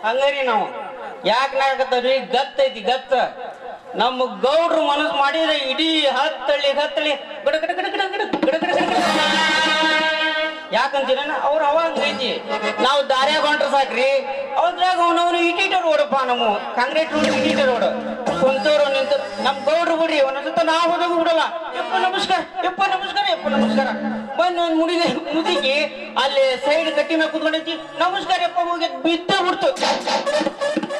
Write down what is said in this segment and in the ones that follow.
ಹಂಗಾರಿ ನಾವು ಯಾಕೆ ನಾಕತ್ತವ್ರಿ ಗತ್ತೈತಿ ಗತ್ತ ನಮ್ಮ ಗೌಡ್ರು ಮನಸ್ಸು ಮಾಡಿದ್ರೆ ಇಡೀ ಹತ್ತಳ್ಳಿ ಗಡ ಗಡ ಗಡ ಗಡ ಗಡ ಗಡ ಗಡ ಗಡ ಯಾಕಂತೀರ ಅವ್ರು ಅವಾಗ ಐತಿ ನಾವು ದಾರ್ಯಾಗ ಹೊಂಟ್ರ ಸಾಕ್ರಿ ಅದ್ರಾಗ ಅವನವನು ಇಟೀಟರ್ ಓಡಪ್ಪ ನಮ್ಮ ಕಾಂಕ್ರೀಟ್ ರೋಡ್ ಇಟೀಟರ್ ರೋಡ್ ಸ್ವಂತವ್ರು ನಿಂತ ನಮ್ ಗೌಡ್ರು ಬಿಡ್ರಿ ಒಂದೊಂದ್ಸತ ನಾವು ಹೋದಾಗ ಬಿಡಲ್ಲ ಯಪ್ಪ ನಮಸ್ಕಾರ ಯಪ್ಪ ನಮಸ್ಕಾರ ಯಪ್ಪ ನಮಸ್ಕಾರ ಬಂದು ಒಂದು ಮುದುಕಿ ಅಲ್ಲಿ ಸೈಡ್ ಕಟ್ಟಿ ಮೇಲೆ ಕುತ್ಕೊಂಡೈತಿ ನಮಸ್ಕಾರ ಯಪ್ಪ ಹೋಗಿ ಬಿದ್ದ ಬಿಡ್ತು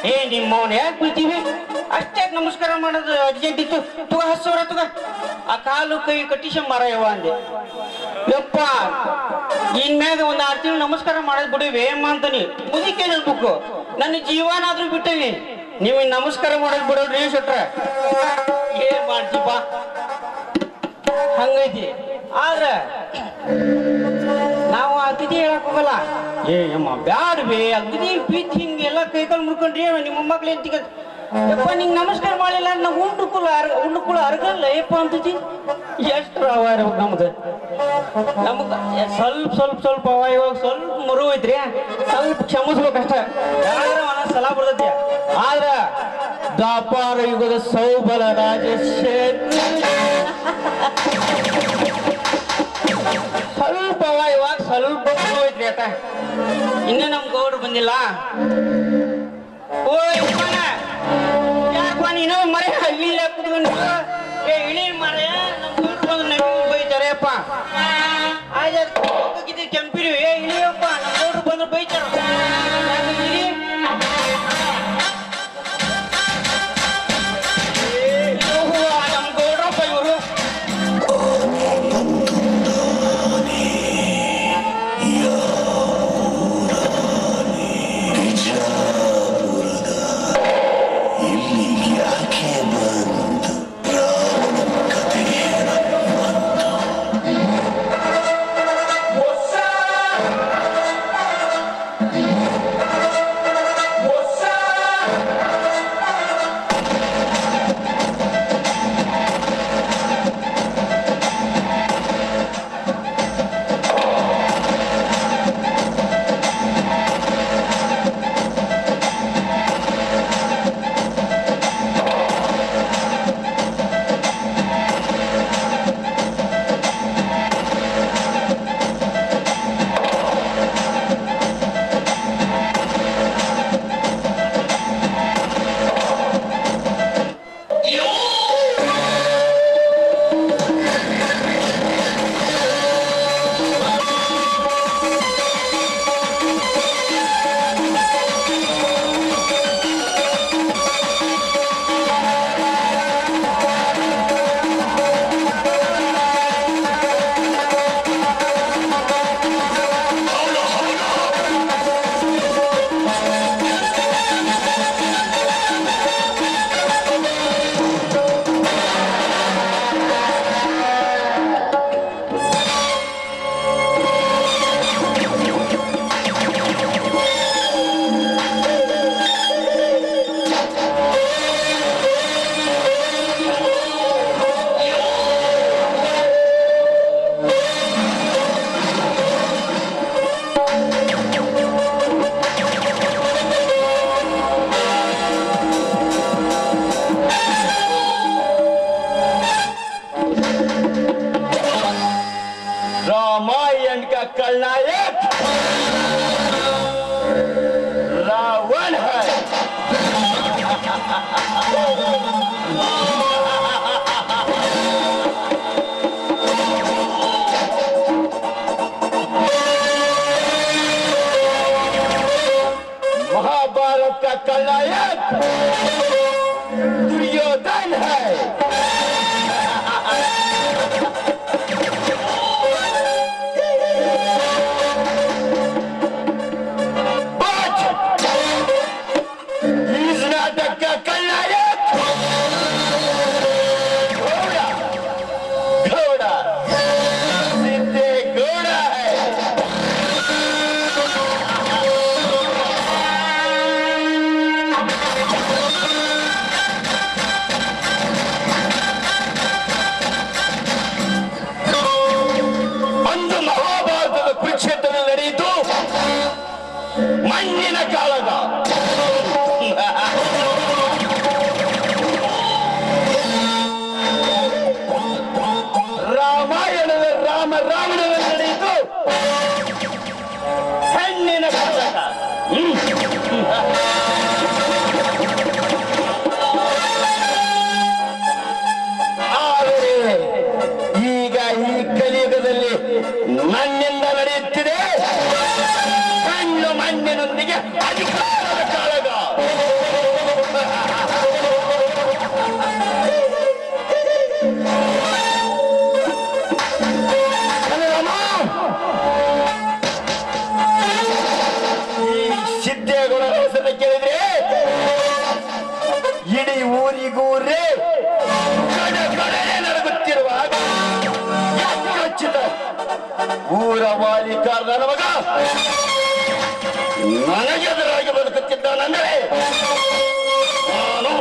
ಏ ನಿಮ್ಮವನ್ ಯಾಕೆ ಬೀಳ್ತೀವಿ ಅಷ್ಟೇ ನಮಸ್ಕಾರ ಮಾಡೋದು ಅರ್ಜೆಂಟ್ ಇತ್ತು ತುಗ ಹಸ್ಸವ್ರ ತುಗ ಆ ಕಾಲು ಕೈ ಕಟ್ಟಿಸ ಮಾರಯವ ಅಂದೆ ಯಪ್ಪ ಇನ್ಮ್ಯಾಗ ಒಂದ್ 6 ತಿಂಗಳು ನಮಸ್ಕಾರ ಮಾಡೋದು ಬಿಡಿವಿ ಏಮ್ಮ ಅಂತಾನಿ ಮುದುಕಿ ಹೇಳ್ಬೇಕು ನನ್ನ ಜೀವನಾದ್ರೂ ಬಿಟ್ಟವಿ ನೀವು ನಮಸ್ಕಾರ ಮಾಡೋದು ಬಿಡೋಡ್ರಿ ಶೆಟ್ರ ಏನ್ ಮಾಡ್ತೀಪ ಹಂಗೈತಿ ಆದ್ರ ನಾವು ಅತಿಥಿ ಹೇಳಕ್ ಹೋಗಲ್ಲ ಏ ಅಮ್ಮ ಬ್ಯಾಡ್ಬೇ ಅಗದಿ ಪ್ರೀತಿ ಹಿಂಗೆಲ್ಲ ಕೈಕಾಲು ಮುಡ್ಕೊಂಡ್ರಿ ನಿಮ್ಮ ಮಕ್ಳು ಎಂತಿಗ ಯಪ್ಪ ನಿಂಗೆ ನಮಸ್ಕಾರ ಮಾಡಿಲ್ಲ ನಾವು ಉಂಡು ಅರ್ಗಲ್ಲ ಯಪ್ಪ ಅಂತತಿ ಎಷ್ಟು ಅವ ನಮ್ದು ಸ್ವಲ್ಪ ಅವ ಇವಾಗ ಸ್ವಲ್ಪ ಮರು ಐತ್ರಿ ಸ್ವಲ್ಪ ಕ್ಷಮಿಸ್ಬೇಕಷ್ಟ ಯಾರ ಸಲ ಬರ್ತೈತಿ ಆದ್ರ ದ್ವಾಪಾರ ಯುಗದ ಸೌಬಲ ಸ್ವಲ್ಪ ಅವ ಇವಾಗ ಸ್ವಲ್ಪ ಮರು ಐತ್ರಿ ಅಟ ಇನ್ನೂ ನಮ್ ಗೌಡ್ರು ಬಂದಿಲ್ಲ ಓ ಯಾಕಪ್ಪ ನೀನು ಮರೆ ಇಲ್ಲಿ ಕುತ್ಕೊಂಡು ಏ ಇಳಿ ಮರೆ ನಮ್ ಗೌಡ್ರು ಬಂದು ನಮಗೆ ಬೈತಾರೆಪ್ಪ ಆಯ್ತು ಕೆಂಪಿರಿ ಏ ಇಳಿಯಪ್ಪ ನಮ್ ಗೌಡ್ರು ಬಂದ್ರು ಬೈತಾರ ನಮ್ ಗೌಡ್ರಪ್ಪ ಇವರು रामायण का खलनायक रावण है। महाभारत का खलनायक दुर्योधन है। ಮಣ್ಣಿನ ಕಾಳಗ ಗೋಳಿಗೂರೇ ನರಗುತ್ತಿರುವಾಗ ಖಚಿತ ಊರ ಮಾಲೀಕರ ಮಗ ನನಗೆದುರಾಗಿ ಬದುಕುತ್ತಿದ್ದಾನೆಂದರೆ ನಾನು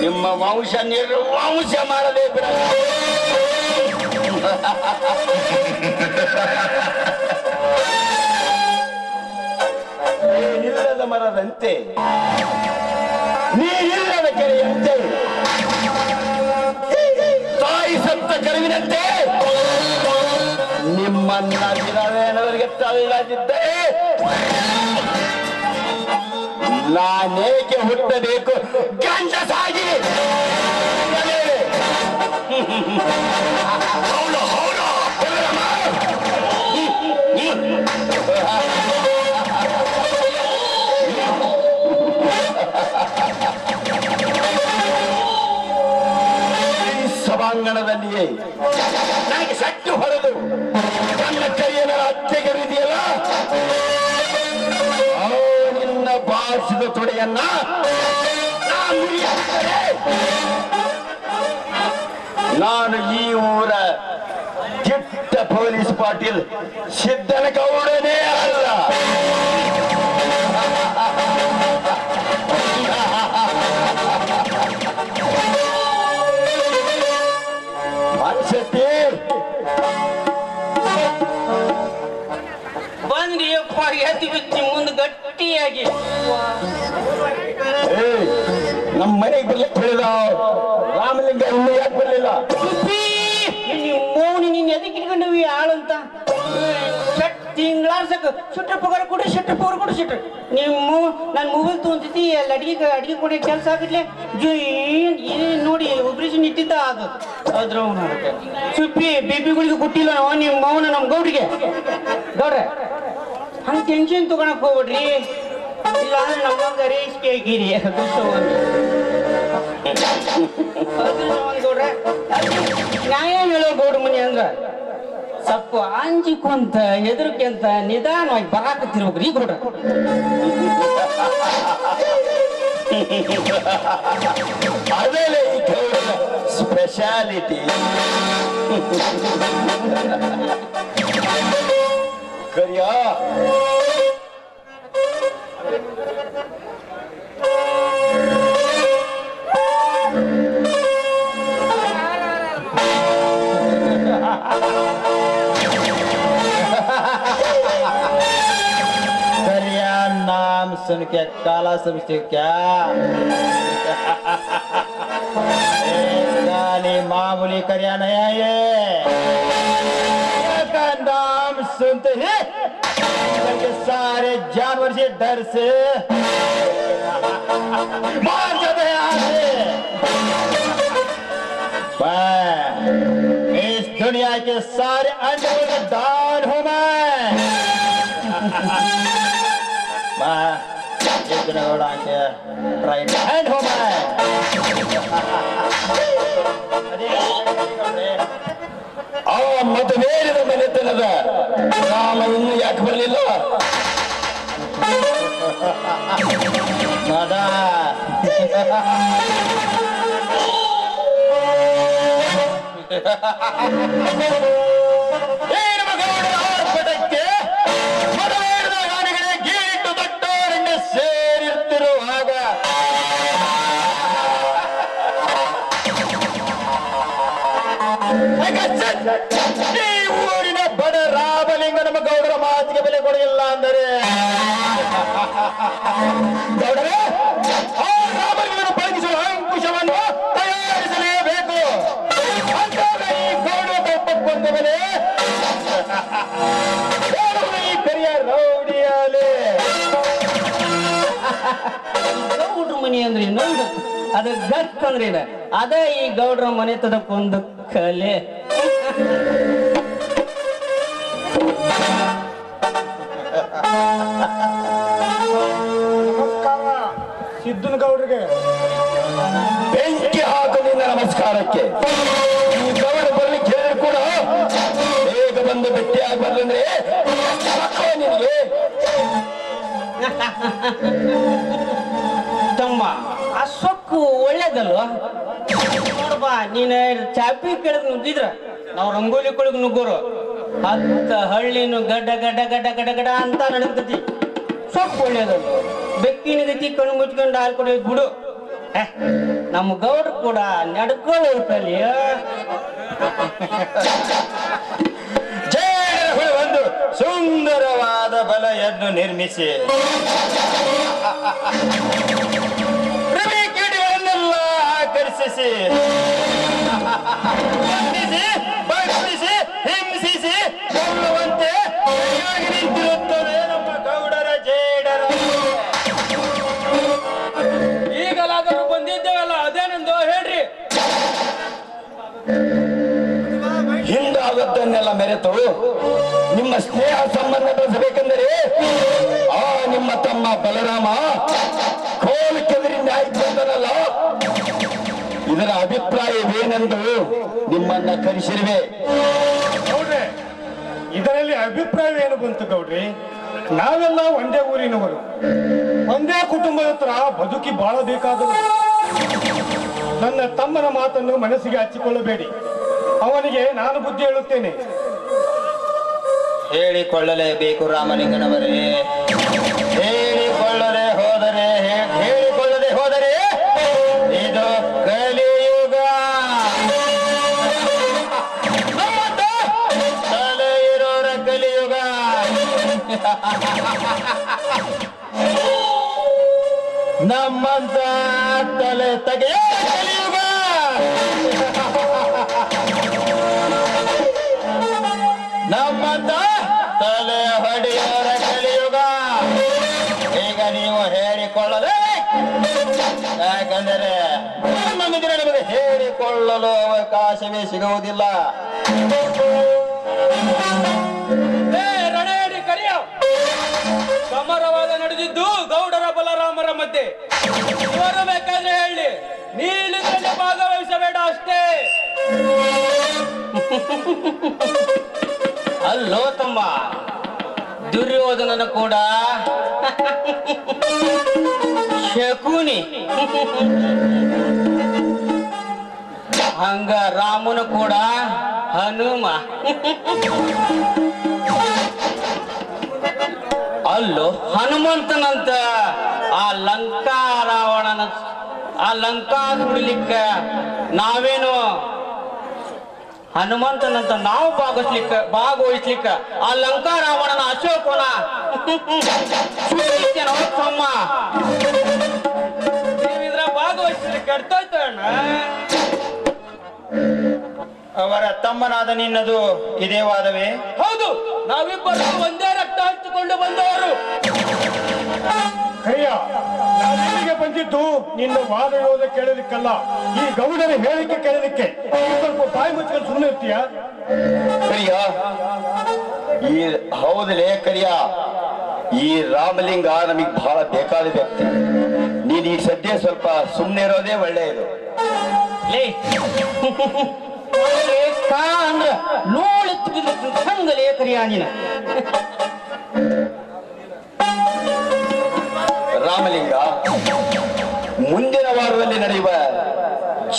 ನಿಮ್ಮ ವಂಶ ನಿರ್ವಂಶ ಮಾಡಲೇ ಬಿಡ ನೀರಿಲ್ಲದ ಮರದಂತೆ ನೀರಿಲ್ಲದ ಕೆರೆಯಂತೆ ತಾಯಿ ಸತ್ತ ಕರುವಿನಂತೆ ನಿಮ್ಮನ್ನ ದಿನವೇನವರಿಗೆ ತಳ್ಳದಿದ್ದೆ ನಾನೇಕೆ ಹುಟ್ಟಬೇಕು ಗಂಡಸಾಗಿ ಸಭಾಂಗಣದಲ್ಲಿಯೇ ನನಗೆ ಸಟ್ಟು ಹೊಡೆದು ನನ್ನ ಕೈಯನ ಹತ್ಯೆಗರಿದೆಯಲ್ಲ ನಿನ್ನ ಬಾರಿಸಿದ ತೊಡೆಯನ್ನ ನಾನು ಈ ಊರ ಕೆಟ್ಟ ಪೊಲೀಸ್ ಪಾಟೀಲ್ ಸಿದ್ದನಗೌಡನೇ ಅಲ್ಲ. ಮನ್ಸತಿ ಬಂದ್ರಿಯಪ್ಪ ಎತ್ತಿ ಬಿಚ್ಚಿ ಮುಂದೆ ಗಟ್ಟಿಯಾಗಿ ನಮ್ಮ ಮನೆಗೆ ಬರ್ಲಿಕ್ಕೆ ಹೇಳಿದ ರಾಮಲಿಂಗ ಇನ್ನೂ ಯಾಕೆ ಬರ್ಲಿಲ್ಲ? ನೀವು ಮೌನಿ ನೀನ್ ಎದಕ್ಕೆ ಇಟ್ಕೊಂಡವಿ ಆಳಂತ ತಿಂಗಳಾರ್ಸಕ್ ಸುಟ್ಟ ಪಗಾರ ಕೊಡ್ರಿ ಶೆಟ್ಟ ಪಗಾರ ಕೊಡ್ರಿ ಶೆಟ್ಟ ನೀವು ನಾನು ಮೊಬೈಲ್ ತೊಗೊಂತೈತಿ ಅಲ್ಲಿ ಅಡಿಗೆ ಕೊಡಿ ಕೆಲಸ ಆಗಿರ್ಲಿ ಏನ್ ನೋಡಿ ಆಪರೇಷನ್ ಇಟ್ಟಿದ್ದ ಅದು ಅದ್ರ ಸುಪ್ಪಿ ಬೇಬಿಗಳಿಗೆ ಕೊಟ್ಟಿಲ್ಲ ನಾವು ನಿಮ್ಮ ಮೌನ ನಮ್ಮ ಗೌಡ್ರಿಗೆ ಗೌಡ್ರೆ ಹಂಗೆ ಟೆನ್ಷನ್ ತಗೊಳಕ್ ಹೋಗ್ಬಿಡ್ರಿ ಇಲ್ಲ ಅಂದ್ರೆ ನಮ್ಮಂಗ ರೇಸ್ಗೆ ಆಗಿರಿ ಗೌಡ್ರೆ ನ್ಯಾಯ ಹೇಳೋ ಗೌಡ್ರ ಮನಿ ಅಂದ್ರ ಸ್ವಲ್ಪ ಅಂಜಿಕೊಂತ ಹೆದರ್ಕೆಂತ ನಿಧಾನವಾಗಿ ಬರಾಕತ್ತಿರ್ಬೇಕು ರೀ ಗೌಡ್ರ ಅದೇಲೆ ಈ ಗೌಡರ ಸ್ಪೆಷಾಲಿಟಿ. ಕರಿಯ नाम सुन के काला समझते क्या? गाली मामूली करिया नहीं है ये का नाम सुनते ही सारे जानवर से डर से मार जाते हैं यहाँ से। इस दुनिया के सारे अंडों का दान हूँ मैं। राइट हैंड हो ಮತವೇರಿದ ಮನೆತನದ ರಾಮ ಇನ್ನು ಯಾಕೆ ಬರಲಿಲ್ಲ? ಮದ ಏನು ಮಗನ ಆರ್ಭಟಕ್ಕೆ ಮತವೇರಿದ ಗಾಡಿಗಳೇ ಗೀಟು ದೊಡ್ಡವರನ್ನ ಸೇರಿರ್ತಿರುವಾಗ ಈ ಊರಿನ ಬಡ ರಾಮಲಿಂಗ ನಮ್ಮ ಗೌಡರ ಮಾತಿಗೆ ಬೆಲೆ ಕೊಡಲಿಲ್ಲ ಅಂದರೆ ಗೌಡರೇ ಆ ರಾಮಲಿಂಗನ ಪಳಗಿಸುವ ಅಂಕುಶವನ್ನು ತಯಾರಿಸಲೇಬೇಕು. ಅಂದಾಗ ಈ ಗೌಡ ತಪ್ಪಕ್ಕೊಂದ ಮೇಲೆ ಈ ಪೆರಿಯ ರೌಡಿಯಾಲೆ ಗೌಡ್ರ ಮನಿ ಅಂದ್ರೆ ಇನ್ನೊಂದು ಅದ ಗತ್ ಅಂದ್ರೆ ಅದ ಈ ಗೌಡ್ರ ಮನೆ ತದಕ್ಕೊಂದು ಕಲೆ. ಸಿದ್ದನ ಗೌಡ್ರಿಗೆ ಬೆಂಕಿ ಹಾಕು ನಿನ್ನ ನಮಸ್ಕಾರಕ್ಕೆ. ಈ ಗೌಡ ಬರ್ಲಿಕ್ಕೆ ಹೇಳಿದ್ರು ಕೂಡ ಬೇಗ ಬಂದು ಭೇಟಿಯಾಗಿ ಬರ್ಲಂದ್ರೆ ನಿನಗೆ ತಮ್ಮ ಆ ಸೊಕ್ಕ ಹಕ್ಕು ಒಳ್ಳೇದಲ್ವಾ? ನೋಡಪ್ಪ, ನೀನು ಚಾಪಿ ಕೆಳಗೆ ನುಗ್ಗಿದ್ರ ನಾವು ರಂಗೋಲಿ ಕೊಳಗೆ ನುಗ್ಗೋರು ಹತ್ತ ಹಳ್ಳಿನು ಗಡ್ಡ ಗಡ್ಡ ಗಡ್ಡ ಗಡ್ಡ ಗಡ ಅಂತ ನಡೀತತಿ. ಸೊಪ್ಪು ಒಳ್ಳೇದಲ್ವ? ಬೆಕ್ಕಿನ ಗತಿ ಕಣ್ಣು ಮುಚ್ಕೊಂಡು ಹಾಲು ಕೊಡೋದು ಬಿಡು. ನಮ್ಮ ಗೌಡ್ರು ಕೂಡ ನಡ್ಕೊಳ್ಳಿ. ಜೇಡರ ಒಂದು ಸುಂದರವಾದ ಬಲೆಯನ್ನು ನಿರ್ಮಿಸಿ ಕ್ರಿಮಿಕೀಟಗಳನ್ನೆಲ್ಲ ಆಕರ್ಷಿಸಿ ಬಂಧಿಸಿ ಹಿಂಸಿಸಿ ಕೊಲ್ಲುವಂತೆ ನಿಂತಿರುತ್ತದೆ ನಮ್ಮ ಗೌಡರ ಜೇಡರ. ಈಗಲಾದರೂ ಬಂದಿದ್ದೇವಲ್ಲ, ಅದೇನೆಂದು ಹೇಳ್ರಿ. ಹಿಂದಾದದ್ದನ್ನೆಲ್ಲ ಮೆರೆತು ನಿಮ್ಮ ಸ್ನೇಹ ಸಂಬಂಧ ಬೆಳೆಸಬೇಕೆಂದರೆ ಆ ನಿಮ್ಮ ತಮ್ಮ ಬಲರಾಮ ಕೋಲು ಕೆದರಿಂದ ಆಯ್ತು ಬಂದನಲ್ಲ, ಇದರ ಅಭಿಪ್ರಾಯವೇನೆಂದು ನಿಮ್ಮನ್ನ ಕರೆಸಿರುವೆ. ಗೌಡ್ರೆ, ಇದರಲ್ಲಿ ಅಭಿಪ್ರಾಯವೇನು ಬಂತು ಗೌಡ್ರಿ? ನಾವೆಲ್ಲ ಒಂದೇ ಊರಿನವರು, ಒಂದೇ ಕುಟುಂಬದ ಹತ್ರ ಬದುಕಿ ಬಾಳಬೇಕಾದವರು. ನನ್ನ ತಮ್ಮನ ಮಾತನ್ನು ಮನಸ್ಸಿಗೆ ಹಚ್ಚಿಕೊಳ್ಳಬೇಡಿ. ಅವನಿಗೆ ನಾನು ಬುದ್ಧಿ ಹೇಳುತ್ತೇನೆ. ಹೇಳಿಕೊಳ್ಳಲೇಬೇಕು ರಾಮಲಿಂಗನವರೇ. ಹೇಳಿಕೊಳ್ಳದೆ ಹೋದರೆ ಇದು ಕಲಿಯುಗ. ತಲೆ ಇರೋರ ಕಲಿಯುಗ. ನಮ್ಮಂತ ತಲೆ ತೆಗೆಯ ಕಲಿಯುಗ. ನಮ್ಮಂತ ತಲೆ ಹೊಡೆಯೋರ ಕಲಿಯುಗ. ಈಗ ನೀವು ಹೇಳಿಕೊಳ್ಳಲೇ, ಯಾಕಂದರೆ ನಮಗೆ ನಿಮಗೆ ಹೇಳಿಕೊಳ್ಳಲು ಅವಕಾಶವೇ ಸಿಗುವುದಿಲ್ಲ. ರಣೇಡಿ ಕರಿಯ ಸಮರವಾದ ನಡೆದಿದ್ದು ಗೌಡರ ಬಲರಾಮರ ಮಧ್ಯೆ. ಇವರು ಬೇಕಾದ್ರೆ ಹೇಳಿ, ನೀಲಿದ್ರಲ್ಲಿ ಭಾಗವಹಿಸಬೇಡ ಅಷ್ಟೇ. ಅಲ್ಲೋ ತಮ್ಮ, ದುರ್ಯೋಧನನ ಕೂಡ ಶಕುನಿ, ಹಂಗ ರಾಮನು ಕೂಡ ಹನುಮ. ಅಲ್ಲೋ ಹನುಮಂತನಂತ ಆ ಲಂಕಾ ರಾವಣನ ಆ ಲಂಕಾ ಸುಡಲಿಕ್ಕ ನಾವೇನು ಹನುಮಂತನಂತ ನಾವು ಭಾಗವಹಿಸ್ಲಿಕ್ಕ ಆ ಲಂಕಾ ರಾವಣನ ಅಶೋಕನ ತಮ್ಮ ನೀವಿದ್ರ ಭಾಗವಹಿಸಿದ್ರೆ ಕೆಡ್ತೋಯ್ತು ಅಣ್ಣ. ಅವರ ತಮ್ಮನಾದ ನಿನ್ನದು ಇದೇ ವಾದವೇ? ಹೌದು, ನಾವಿಬ್ಬರು ಒಂದೇ ರಕ್ತ ಹಂಚಿಕೊಂಡು ಬಂದವರು. ಕರಿಯ, ನಾನಿಲ್ಲಿಗೆ ಬಂದಿದ್ದು ನಿನ್ನ ವಾದ ವಿರೋಧ ಕೇಳಲಿಕ್ಕಲ್ಲ, ಈ ಗೌಡನ ಹೇಳಿಕೆ ಕೇಳಲಿಕ್ಕೆ. ಸ್ವಲ್ಪ ಬಾಯಿ ಮುಚ್ಕೊಂಡು ಸುಮ್ಮನೆ ಇರ್ತೀಯ? ಕರಿಯ, ಈ ಹೌದಲೇ ಕರಿಯ, ಈ ರಾಮಲಿಂಗ ನಮಗ್ ಬಹಳ ಬೇಕಾದ ವ್ಯಕ್ತಿ. ನೀನ್ ಈ ಸದ್ಯ ಸ್ವಲ್ಪ ಸುಮ್ಮನೆ ಇರೋದೇ ಒಳ್ಳೆಯದು. ಲೇ ಅಂದ್ರ ನೋಳೆತ್ತು ಹಂಗಲೇ ಕರಿಯಾಣಿನ. ರಾಮಲಿಂಗ, ಮುಂದಿನ ವಾರದಲ್ಲಿ ನಡೆಯುವ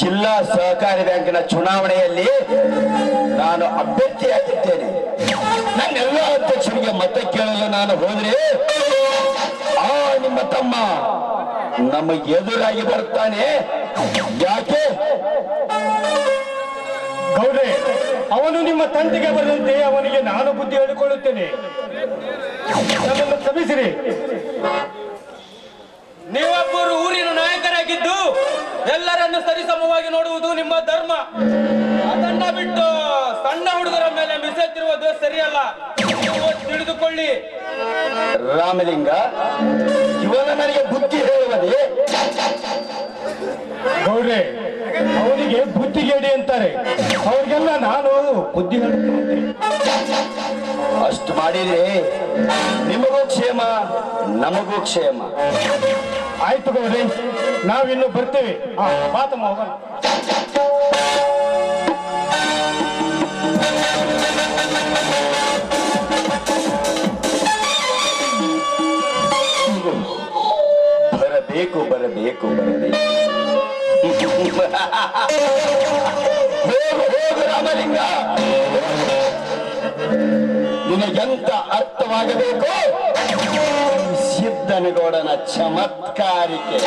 ಜಿಲ್ಲಾ ಸಹಕಾರಿ ಬ್ಯಾಂಕಿನ ಚುನಾವಣೆಯಲ್ಲಿ ನಾನು ಅಭ್ಯರ್ಥಿಯಾಗಿದ್ದೇನೆ. ನನ್ನೆಲ್ಲ ಅಧ್ಯಕ್ಷರಿಗೆ ಮತ ಕೇಳಲು ನಾನು ಹೋದ್ರೆ ಆ ನಿಮ್ಮ ತಮ್ಮ ನಮ್ಮ ಎದುರಾಗಿ ಬರ್ತಾನೆ. ಯಾಕೆ? ಗೌಡ್ರೆ, ಅವನು ನಿಮ್ಮ ತಂದೆಗೆ ಬರದಂತೆ ಅವನಿಗೆ ನಾನು ಬುದ್ಧಿ ಹೇಳಿಕೊಳ್ಳುತ್ತೇನೆ. ನನ್ನನ್ನು ಕ್ಷಮಿಸಿರಿ. ನೀವೊಬ್ಬರು ಊರಿನ ನಾಯಕರಾಗಿದ್ದು ಎಲ್ಲರನ್ನು ಸರಿಸಮವಾಗಿ ನೋಡುವುದು ನಿಮ್ಮ ಧರ್ಮ. ಅದನ್ನ ಬಿಟ್ಟು ಸಣ್ಣ ಹುಡುಗರ ಮೇಲೆ ಮಿಸೆತ್ತಿರುವುದು ಸರಿಯಲ್ಲ, ನೀವು ತಿಳಿದುಕೊಳ್ಳಿ. ರಾಮಲಿಂಗ, ಇವನ ನನಗೆ ಬುದ್ಧಿ ಹೇಳುವುದೇ? ಗೌಡ್ರೆ, ಅವನಿಗೆ ಬುದ್ಧಿಗೇಡಿ ಅಂತಾರೆ. ಅವ್ರಿಗೆಲ್ಲ ನಾನು ಬುದ್ಧಿ ಹೇಳ್ತೀನಿ. ಅಷ್ಟು ಮಾಡಿದ್ರೆ ನಿಮಗೂ ಕ್ಷೇಮ, ನಮಗೂ ಕ್ಷೇಮ. ಆಯ್ತು ಗೌಡ್ರೆ, ನಾವಿನ್ನು ಬರ್ತೇವೆ. ಮಾತಮ್ಮ ಹೋಗೋಣ. ಬರಬೇಕು. ಹೋಗು ಹೋಗು ರಾಮಲಿಂಗ, ನಿನಗೆಂತ ಅರ್ಥವಾಗಬೇಕು ಸಿದ್ದನಗೌಡನ ಚಮತ್ಕಾರಿಕೆ.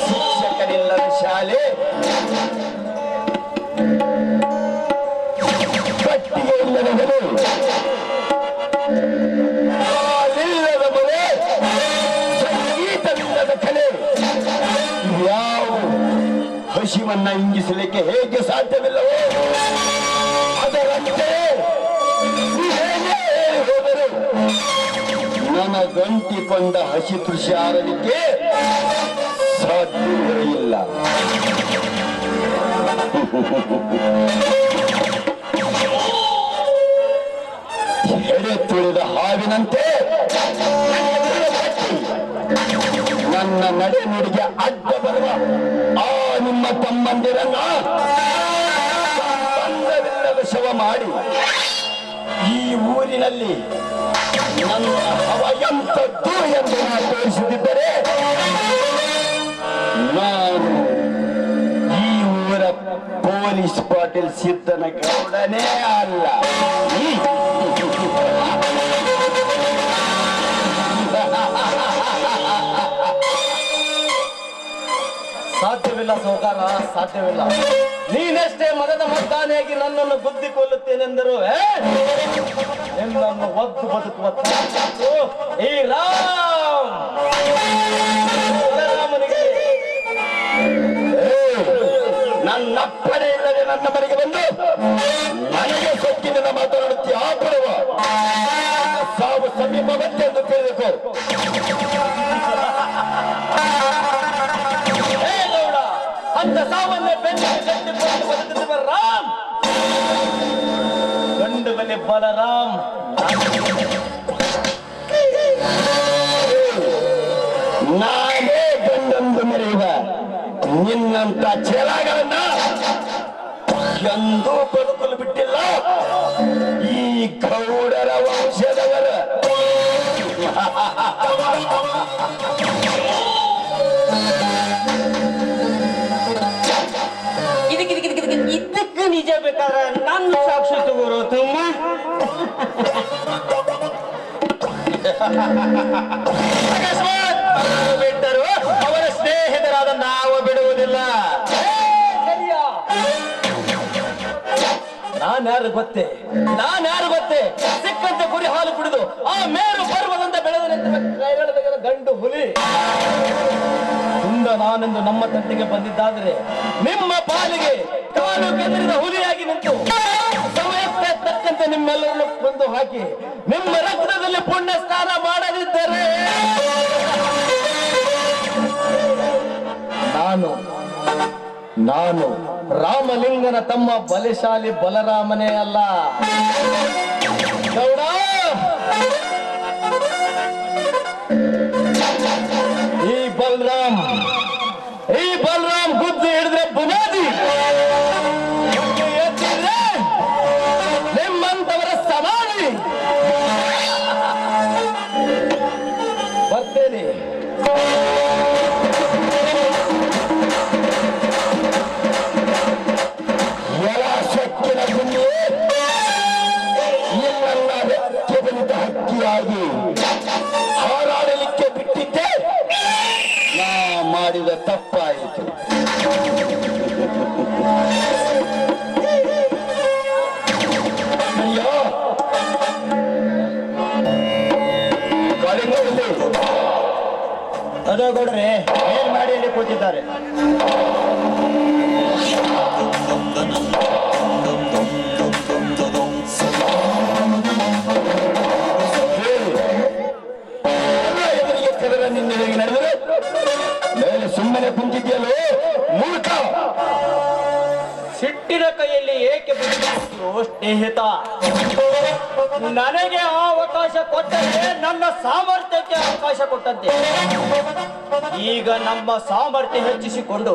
ಶಿಕ್ಷಕರಿಲ್ಲದ ಶಾಲೆ, ಕಟ್ಟಿಗೆ ಇಲ್ಲದ ಮನೆ, ಕಾಲಿಲ್ಲದ ಮನೆ, ಸಂಗೀತವಿಲ್ಲದ ಕಲೆ, ಯಾವ ಹಸಿವನ್ನ ಇಂಗಿಸಲಿಕ್ಕೆ ಹೇಗೆ ಸಾಧ್ಯವಿಲ್ಲವೋ ಅದರಂತೆ ನೀವೇನೇ ಹೋದರು ನನ್ನ ಗಂಟಿಕೊಂಡ ಹಸಿ ತೃಷಿ ಆರಲಿಕ್ಕೆ ಸಾಧ್ಯವೇ ಇಲ್ಲ. ಎಡೆ ತುಳಿದ ಹಾವಿನಂತೆ ನನ್ನ ನಡೆ ನುಡಿಗೆ ಅಡ್ಡ ಬರುವ ಆ ನಿಮ್ಮ ತಮ್ಮಂದಿರನ್ನ ಬಂಧವಿಲ್ಲದ ಶವ ಮಾಡಿ ಈ ಊರಿನಲ್ಲಿ ನನ್ನ ಹವ ಎಂಥದ್ದು ಎಂದು ನಾನು ತೋರಿಸುತ್ತಿದ್ದರೆ ನಾನು ಈ ಊರ ಪೊಲೀಸ್ ಪಾಟೀಲ್ ಸಿದ್ದನಗೌಡನೇ ಅಲ್ಲ. ಸಾಧ್ಯವಿಲ್ಲ ಸೌಕಾರ, ಸಾಧ್ಯವಿಲ್ಲ. ನೀನೆಷ್ಟೇ ಮದದ ಮದ್ದಾನೆಯಾಗಿ ನನ್ನನ್ನು ಬುದ್ಧಿ ಕೊಲ್ಲುತ್ತೇನೆಂದರು ನಿನ್ನನ್ನು ಒದ್ದು ಬದುಕುವ ತಾಕತ್ತು ಈ ರಾಮನಿಗೆ. ನನ್ನಪ್ಪನೇ ಇಲ್ಲದೆ ನನ್ನ ಮನೆಗೆ ಬಂದು ನನಗೆ ಸೊಕ್ಕಿನಿಂದ ಮಾತನಾಡುತ್ತೀಯ ಪಡುವ ಸಾವು ಸಮೀಪ ಬಂತೆ ಎಂದು ತಿಳಿದುಕೋ. ಅಂತ ಸಾವನ್ನೇ ಬೆನ್ನಿಗೆ ಕಟ್ಟಿಕೊಂಡು ಬದುಕುತ್ತಿರುವ ರಾಮ್, ಗಂಡು ಬಲೆ ಬಲರಾಮ್. ನಾನೇ ಗಂಡಂದು ಮೆರೆಯುವ ನಿನ್ನಂತ ಛೇಲಾಗಳನ್ನ ಎಂದೂ ಬದುಕಲು ಬಿಟ್ಟಿಲ್ಲ ಈ ಗೌಡರ ವಂಶದವರ. ಇದಕ್ಕೆ ನಿಜ ಬೇಕಾದ್ರೆ ನನ್ನ ಸಾಕ್ಷಿ ತಗೋರು ತುಂಬ ಬಿಟ್ಟರು ಅವರ ಸ್ನೇಹಿತರಾದ ನಾವು ಬಿಡುವುದಿಲ್ಲ. ನಾನ್ಯಾರು ಗೊತ್ತೇ, ನಾನ್ಯಾರು ಗೊತ್ತೇ? ಸಿಕ್ಕಂತೆ ಕುರಿ ಹಾಲು ಕುಡಿದು ಆ ಮೇರು ಪರ್ವದಂತ ಬೆಳೆದ ಗಂಡು ಹುಲಿ ನಾನೆಂದು ನಮ್ಮ ತಂಟೆಗೆ ಬಂದಿದ್ದಾದರೆ ನಿಮ್ಮ ಪಾಲಿಗೆ ಕಾಲು ಕೆದರಿದ ಹುಲಿಯಾಗಿ ನಿಂತು ಸಮಯಕ್ಕೆ ತಕ್ಕಂತೆ ನಿಮ್ಮೆಲ್ಲರನ್ನು ಕೊಂದು ಹಾಕಿ ನಿಮ್ಮ ರಕ್ತದಲ್ಲಿ ಪುಣ್ಯ ಸ್ನಾನ ಮಾಡದಿದ್ದರೆ ನಾನು ರಾಮಲಿಂಗನ ತಮ್ಮ ಬಲಶಾಲಿ ಬಲರಾಮನೇ ಅಲ್ಲ. ಗೌಡ, ಈ ಬಲರಾಮ್ ಗುದ್ದು ಹಿಡಿದ್ರೆ ಬುನಾದಿ, ಎತ್ತಿದ್ರೆ ನಿಮ್ಮಂತವರ ಸಮಾಧಿ. ಬರ್ತೇನೆ. ಸೊಕ್ಕಿನ ಗುಂಡಿಯೇ ನಿಮ್ಮನ್ನ ರೆಕ್ಕೆ ಬಂದ ಹಕ್ಕಿಯಾಗಿ ಹಾರಾಡಲಿಕ್ಕೆ ಬಿಟ್ಟಿದ್ದೆ. ನಾ ಮಾಡಿದ ತಪ್ಪಾಯಿತು. ಅಯ್ಯೋ, ಕಳಿಂಗದಲ್ಲಿ ಅದು ಗೌಡ್ರೆ ಏನ್ ಮಾಡಿ ಅಲ್ಲಿ ಕೂತಿದ್ದಾರೆ. ನಿನ್ನೆ ಹೇಗೆ ನಡೆದರೆ ಮೇಲೆ ಸುಮ್ಮನೆ ಕುಂತಿದ್ಯಲ್ಲೋ ಮೂರ್ಖ. ಸಿಟ್ಟಿನ ಕೈಯಲ್ಲಿ ಏಕೆ ಬಿಡುತ್ತಿರೋ ಸ್ನೇಹಿತ? ನನಗೆ ಆ ಅವಕಾಶ ಕೊಟ್ಟರೆ ನನ್ನ ಸಾಮರ್ಥ್ಯಕ್ಕೆ ಅವಕಾಶ ಕೊಟ್ಟಂತೆ. ಈಗ ನಮ್ಮ ಸಾಮರ್ಥ್ಯ ಹೆಚ್ಚಿಸಿಕೊಂಡು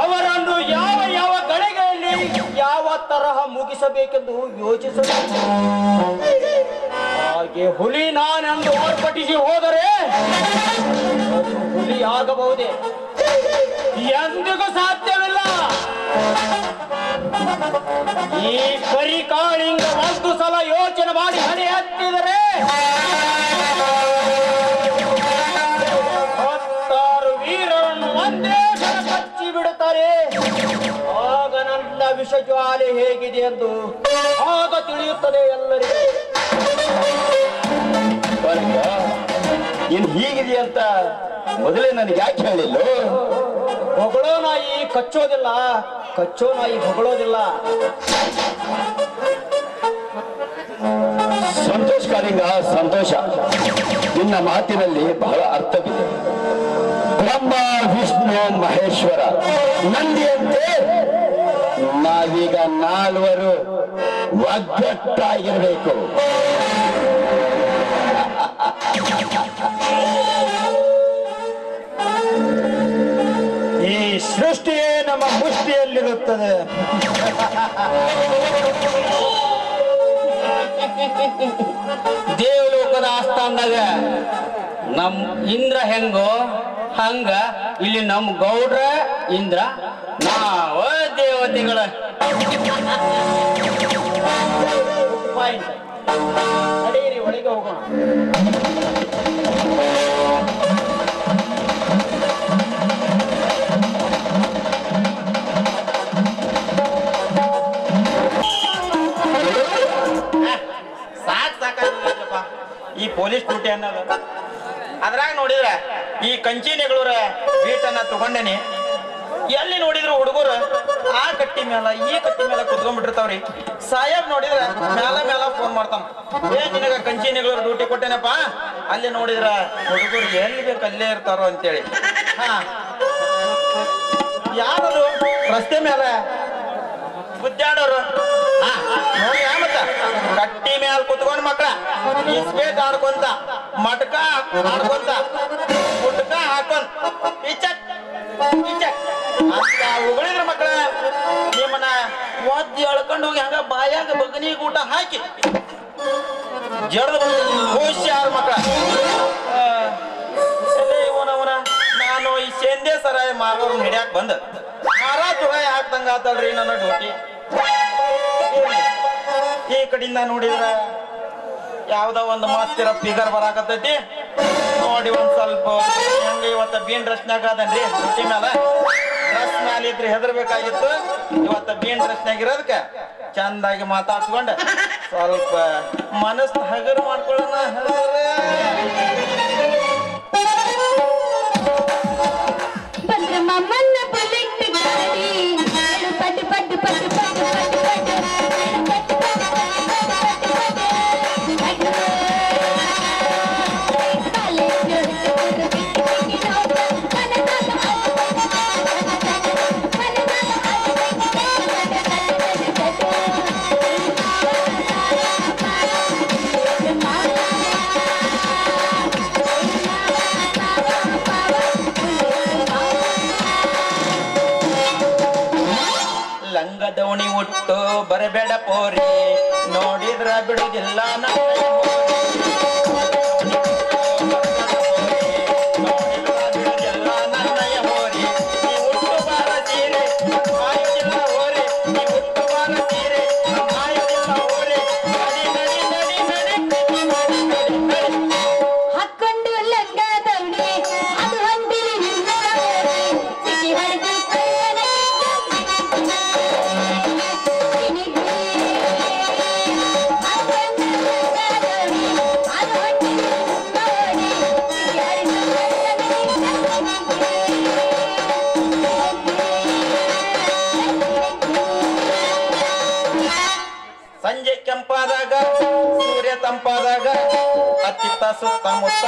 ಅವರನ್ನು ಯಾವ ಯಾವ ಗಳಿಗೆಯಲ್ಲಿ ಯಾವ ತರಹ ಮುಗಿಸಬೇಕೆಂದು ಯೋಚಿಸಬೇಕು. ಹಾಗೆ ಹುಲಿ ನಾನೆಂದು ಆರ್ಭಟಿಸಿ ಹೋದರೆ ಹುಲಿ ಆಗ ಆಗಬಹುದೇ? ಎಂದಿಗೂ ಸಾಧ್ಯವಿಲ್ಲ. ಈ ಕರಿ ಕಾಳಿಂಗ ಒಂದು ಸಲ ಯೋಚನೆ ಮಾಡಿ ಹಣೆ ಹತ್ತಿದರೆ 10 ವೀರರನ್ನು ಒಂದೇ ಸಲ ಕಚ್ಚಿ ಬಿಡುತ್ತಾರೆ. ಆಗ ನನ್ನ ವಿಷಜ್ವಾಲೆ ಹೇಗಿದೆ ಎಂದು ಆಗ ತಿಳಿಯುತ್ತದೆ ಎಲ್ಲರಿಗೂ. ನೀನ್ ಹೀಗಿದೆ ಅಂತ ಮೊದಲೇ ನನಗೆ ಯಾಕೆ ಹೇಳಿಲ್ಲ? ಹೊಗಳೋ ನಾಯಿ ಕಚ್ಚೋದಿಲ್ಲ, ಕಚ್ಚೋ ನಾಯಿ ಹೊಗಳೋದಿಲ್ಲ. ಸಂತೋಷ ಕಾಳಿಂಗ, ಸಂತೋಷ. ನಿನ್ನ ಮಾತಿನಲ್ಲಿ ಬಹಳ ಅರ್ಥವಿದೆ. ಬ್ರಹ್ಮ ವಿಷ್ಣು ಮಹೇಶ್ವರ ನಂದಿಯಂತೆ ನಾವೀಗ ನಾಲ್ವರು ಒಗ್ಗಟ್ಟಾಗಿರ್ಬೇಕು. ಈ ಸೃಷ್ಟಿಯೇ ನಮ್ಮ ಮುಷ್ಟಿಯಲ್ಲಿರುತ್ತದೆ. ದೇವಲೋಕದ ಆಸ್ಥಾನದಾಗ ನಮ್ ಇಂದ್ರ ಹೆಂಗೋ ಹಂಗ ಇಲ್ಲಿ ನಮ್ ಗೌಡ್ರ ಇಂದ್ರ, ನಾವ ದೇವತೆಗಳ. ನಡೀರಿ ಒಳಗೆ ಹೋಗೋಣ. ಈ ಪೊಲೀಸ್ ಡ್ಯೂಟಿ ಅನ್ನೋದು ಅದ್ರಾಗ ನೋಡಿದ್ರೆ ಈ ಕಂಚಿನೆಗಳೂರ ಬೀಟನ್ನ ತಗೊಂಡೇನಿ. ಎಲ್ಲಿ ನೋಡಿದ್ರು ಹುಡುಗರು ಆ ಕಟ್ಟಿ ಮೇಲ ಈ ಕಟ್ಟಿ ಮೇಲೆ ಕುತ್ಕೊಂಡ್ಬಿಟ್ಟಿರ್ತಾವ್ರಿ. ಸಾಹೇಬ್ ನೋಡಿದ್ರೆ ಮೇಲ ಫೋನ್ ಮಾಡ್ತಾನ, ನಿನಗ ಕಂಚಿನೆಗಳೂರು ಡ್ಯೂಟಿ ಕೊಟ್ಟೇನಪ್ಪ, ಅಲ್ಲಿ ನೋಡಿದ್ರ ಹುಡುಗರು ಎಲ್ಲಿ ಬೇಕು ಅಲ್ಲೇ ಇರ್ತಾರೋ ಅಂತೇಳಿ. ಯಾರದು ರಸ್ತೆ ಮೇಲೆ ಗುದ್ದಾಡೋರು? ನೋಡಿ ಮತ್ತ ಕಟ್ಟಿ ಮ್ಯಾಲ ಕುತ್ಕೊಂಡ್ ಮಕ್ಳ ಇಸ್ಪೇಟ್ ಆಡ್ಕೊಂತ, ಮಟ್ಕ ಆಡ್ಕೊಂತ, ಮುಟ್ಕ ಹಾಕೊಂತ ಅಂತ ಉಗಳಿದ್ರ ಮಕ್ಳ ನಿಮ್ಮನ್ನ ಒದ್ದು ಎಳ್ಕೊಂಡು ಹೋಗಿ ಹಂಗ ಬಾಯಾಗ ಬಗನಿ ಊಟ ಹಾಕಿ ಜಡ್ದು ಖುಷಿ ಯಾರ ಮಕ್ಳ. ಇವನವನ ನಾನು ಈ ಸೇಂದೆ ಸರಾಯ ಮಾರೋರ್ನ ಹಿಡಿಯಾಕ ಬಂದ ಮಾರ ತುರಾಯಿ ಹಾಕ್ದಂಗ ಆತಲ್ರಿ ನನ್ನ ಡ್ಯೂಟಿ. ಈ ಕಡೆಯಿಂದ ನೋಡಿದ್ರ ಯಾವ್ದೋ ಒಂದು ಮಸ್ತಿರ ಫಿಗರ್ ಬರಾಕತ್ತೈತಿ. ನೋಡಿ ಒಂದ್ ಸ್ವಲ್ಪ ಹೆಂಗ ಇವತ್ತ ಬೀನ್ ಡ್ರೆಸ್ನಾಗ ಅದನ್ರಿ ಡ್ಯೂಟಿ ಮ್ಯಾಲ. ಡ್ರೆಸ್ ಮ್ಯಾಲ ಇದ್ರೆ ಹೆದರ್ಬೇಕಾಗಿತ್ತು, ಇವತ್ತ ಬೀನ್ ಡ್ರೆಸ್ನಾಗ ಇರೋದಕ್ಕ ಚಂದಾಗಿ ಮಾತಾಡ್ಸ್ಕೊಂಡ ಸ್ವಲ್ಪ ಮನಸ್ಸು ಹಗರು ಮಾಡ್ಕೊಳ್ಳೋಣ. ಲಂಗದವಣಿ ಉಟ್ಟು ಬರಬೇಡ ಪೋರಿ, ನೋಡಿದ್ರ ಬಿಡುದಿಲ್ಲ ನನ್ನಯ ಹೋರಿ. ನೀ ಉಟ್ಟು ಬಾರ ಸೀರೆ ಆಯುದಿಲ್ಲ ಹೋರಿ, ನೀ ಉಟ್ಟು ಬಾರ ಸೀರೆ ಆಯುದಿಲ್ಲ ಹೋರಿ. ನಡಿ ನಡಿ ನಡಿ ನಡಿ ನಡಿ ನಡಿ ನಡಿ ಹಾಕೊಂಡು ಲಂಗದವಣಿ ಅದು ಹೊಂದಿರಿ ನಿನ್ನ ಸಿಟಿ ಹೊಡೆದು ಸಂಜೆ ಕೆಂಪಾದಾಗ ಸೂರ್ಯ ತಂಪಾದಾಗ ಅತ್ತಿತ್ತ ಸುತ್ತಮುತ್ತ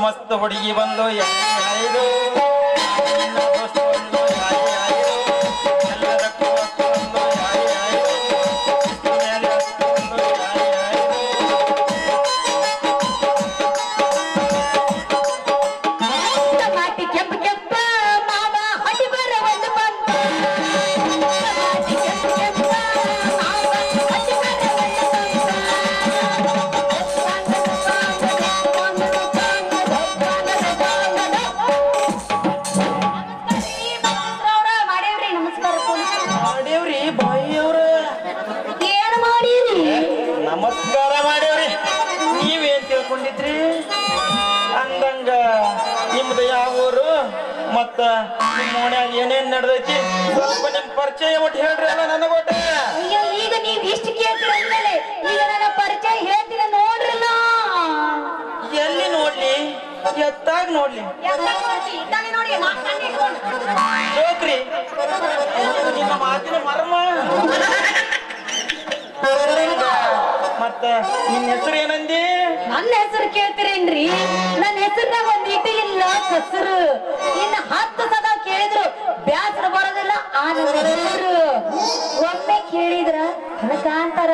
ಮಸ್ತ್ ಹುಡುಗಿ ಬಂದು ಯಾರು ನಿನ್ನ ದೋಸ್ತ ಬಂದು ಯಾರು ಎಲ್ಲದಕ್ಕೂ ವಸ್ತು ಬಂದು ಯಾರು ಮೇಲೆ ವಸ್ತು ಬಂದು ಟಮಾಟಿ ಕೆಂಪು ಕೆಂಪ ಮಾವ ಹಡಿ ಬರ ಒಂದು ಬಂತ ಟಮಾಟಿ ಕೆಂಪು ಕೆಂಪ ಮಾವ ಹಡಿ ಬರ ಒಂದು ಮಾಡೇವ್ರಿ ನಮಸ್ಕಾರ ಮಾಡೇವ್ರಿ ಬಾಯಿ ಅವ್ರ ಏನ್ ಮಾಡೀರಿ ನಮಸ್ಕಾರ ಮಾಡೇವ್ರಿ ನೀವೇನ್ ತಿಳ್ಕೊಂಡಿದ್ರಿ ಅಂದಂಗ ನಿಮ್ದು ಯಾವ ಊರು ಮತ್ತ ನಿಮ್ಮ ಓಣ್ಯಾಗ ಏನೇನ್ ನಡೆದೈತಿ ಸ್ವಲ್ಪ ನಿಮ್ ಪರಿಚಯ ಒಟ್ಟು ಹೇಳ್ರಿ ಅಲ್ಲ ನನಗೊಟ್ಟೆ ಅಯ್ಯೋ ಈಗ ನೀವ್ ಇಷ್ಟು ಕೇಳ್ತೀರ ಅಂದ್ಮೇಲೆ ಈಗ ನನ್ನ ಪರಿಚಯ ಹೇಳ್ತೀರ ನೋಡ್ರಲ್ಲ ಎಲ್ಲಿ ನೋಡ್ಲಿ ಎತ್ತಾಗ ನೋಡ್ಲಿ ನೋಡಿ ಜೋಕ್ರಿ ನಿಮ್ಮ ಮಾತಿನ ಮರ್ಮ ಮತ್ತ ನಿನ್ನ ಹೆಸರು ಏನಂದಿ ನನ್ನ ಹೆಸರು ಕೇಳ್ತೀರೇನ್ರಿ ನನ್ನ ಹೆಸರ್ನಾಗ ಒಂದ್ ಇಟ್ಟು ಇಲ್ಲ ಕಸರು ಇನ್ನು 10 ಸಲ ಕೇಳಿದ್ರು ಬ್ಯಾಸರ ಬರೋದಿಲ್ಲ ಆ ನನ್ನ ಹೆಸರು ಒಮ್ಮೆ ಕೇಳಿದ್ರ ಕನಕ ಅಂತಾರ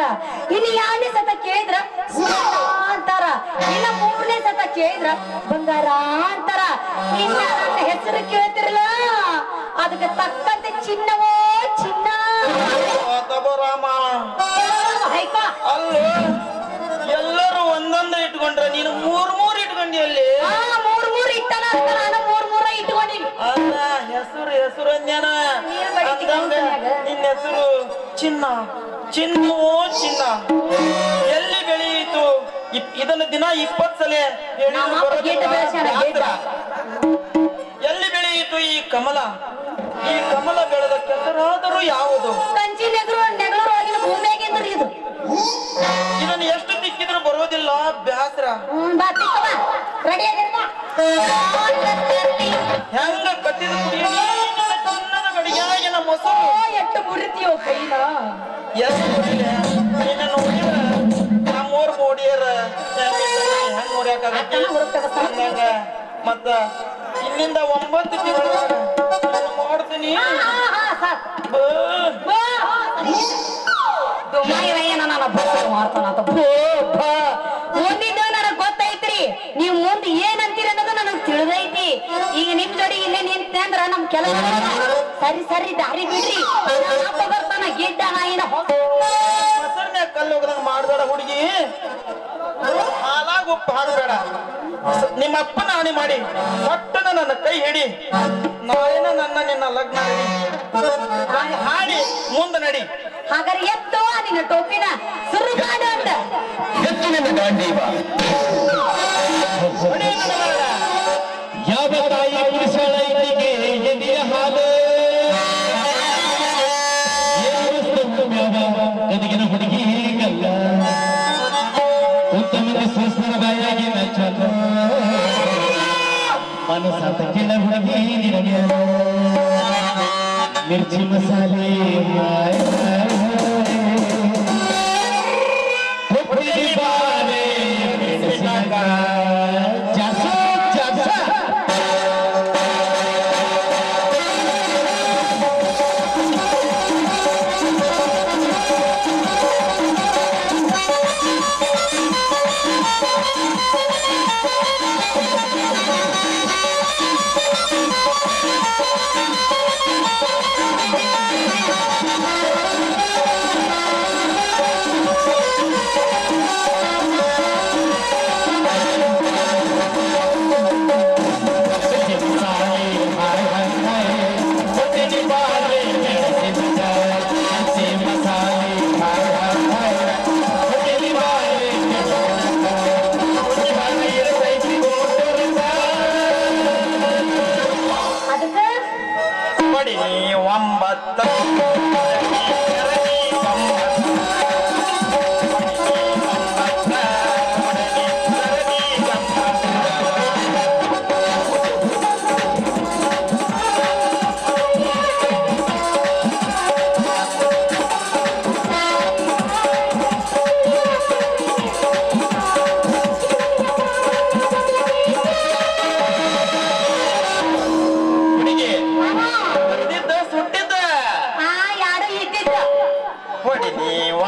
ಇನ್ನು 2ನೇ ಸತ ಕೇಳಿದ್ರ ಸ್ವರ್ಣ ಅಂತಾರ ಇನ್ನು 3ನೇ ಸತ ಕೇಳಿದ್ರ ಬಂಗಾರ ಅಂತಾರ ಇನ್ನ ನನ್ನ ಹೆಸರು ಕೇಳ್ತಿರಲ್ಲ ಅದಕ್ಕೆ ತಕ್ಕಂತೆ ಚಿನ್ನವೋ ಚಿನ್ನ ರಾಮ ಹೈಕ ಅಲ್ಲೋ ಎಲ್ಲರೂ ಒಂದೊಂದ ಇಟ್ಕೊಂಡ್ರೆ ನೀನು ಮೂರ್ ಇಟ್ಕೊಂಡಿ ಅಲ್ಲಿ ಮೂರ್ ಇಟ್ಟನ ಅಂತ ನಾನು ಮೂರ ಇಟ್ಕೊಂಡಿನಿ ಅಲ್ಲ ಹೆಸರು ಅಂದ್ಯಾನ ನೀರ್ ಬಡಿತಿ ಅಂದಂಗ ಕೌನ್ಸಿಲ್ನ್ಯಾಗ. ನಿನ್ನ ಹೆಸರು ಚಿನ್ನವೋ ಚಿನ್ನ ಎಲ್ಲಿ ಬೆಳೆಯಿತು ಇದನ್ನ ದಿನ 20 ಸಲ ಹೇಳಿದ್ರು ನಮ್ಮ ಅಪ್ಪ ಗೇಟ್ ಬೆಳೆಸ್ಯಾನ, ಗೇಟ್. ಎಲ್ಲಿ ಬೆಳೆಯಿತು ಈ ಕಮಲ ಬೆಳೆದ ಕೆಸರಾದರೂ ಯಾವುದು ಕಂಚಿ ನೆಗಳೂರೊಳಗಿನ ಭೂಮಿಯಾಗಿಂದ್ರಿ ಇದು ಇದನ್ನು ಎಷ್ಟು ತಿಕ್ಕಿದ್ರು ಬರೋದಿಲ್ಲ ಬ್ಯಾಸ್ರ ಬಾ ತಿಕ್ಕವ ರೆಡಿ ಹೆಂಗ ಕಟ್ಟಿದ ಕುಡಿ ಚಿನ್ನದ ಗಡಿಯಾಗಿನ ಮೊಸರು ಎಷ್ಟು ಮುರಿತೀಯೋ ಕೈನ ಎಷ್ಟು ಮುರಿಲೆ ನಿನ್ನ ನೋಡಿದ್ರ ನಮ್ಮೂರ್ ಮೋಡಿಯರ ಹೆಂಗ್ ನೋಡ್ಯಾಕಾಗತ್ತಿ ಅಂದಂಗ ಮತ್ತ ಇಲ್ಲಿಂದ 9 ತಿಂಗಳು ಮಾಡ್ತೀನಿ ಮುಂದಿದ್ದು ನನಗ್ ಗೊತ್ತೈತ್ರಿ ನೀವ್ ಮುಂದೆ ಏನಂತೀರಿ ಅನ್ನೋದು ನನಗ್ ತಿಳಿದೈತಿ ಈಗ ನಿಮ್ ಜೋಡಿ ಇಲ್ಲೇ ನಿಂತೆ ಅಂದ್ರ ನಮ್ ಕೆಲಸ ಸರಿ ದಾರಿ ಬಿಡ್ರಿ ಅಪ್ಪ ಬರ್ತಾನ ಗಿಡ್ಡ ನಾಯಿನ ಮೊಸರ್ನ್ಯಾಗ ಕಲ್ಲು ಹೋಗದಂಗ ಮಾಡ್ಬೇಡ ಹುಡುಗಿ ಹಾಲಾಗ ಉಪ್ಪು ಹಾಕಬೇಡ ನಿಮ್ಮ ಅಪ್ಪನ ಹಾನಿ ಮಾಡಿ ಪಟ್ಟನ ನನ್ನ ಕೈ ಹಿಡಿ ನಾಳೆನ ನಿನ್ನ ಲಗ್ನ ಹಾಡಿ ಮುಂದೆ ನಡಿ ಹಾಗಾದ್ರೆ ಎತ್ತು ನಿನ್ನ ಟೋಪಿನ ಸುರು ಮಾಡು ಅಂತ ಎತ್ತು ನಿನ್ನ ಗಾಂಡೀವ ಯಾವ ತಾಯಿ ಪುರುಷಳ ಇಲ್ಲಿಗೆ ಎದೆಯ ಹಾಲು ಗದಗಿನ ಹುಡುಗಿ ಗಲ್ಲ ಉತ್ತಮದ ಸ್ವಸ್ಥರ ಬಾಯಾಗಿನ ಚಲ ಮನಸಾತ ಕೆಳ ಹುಡುಗಿ ನಿನಗೆ ಮಿರ್ಚಿ ಮಸಾಲೆ ಬಾರೆ ಜಾಸ ಜಾಸ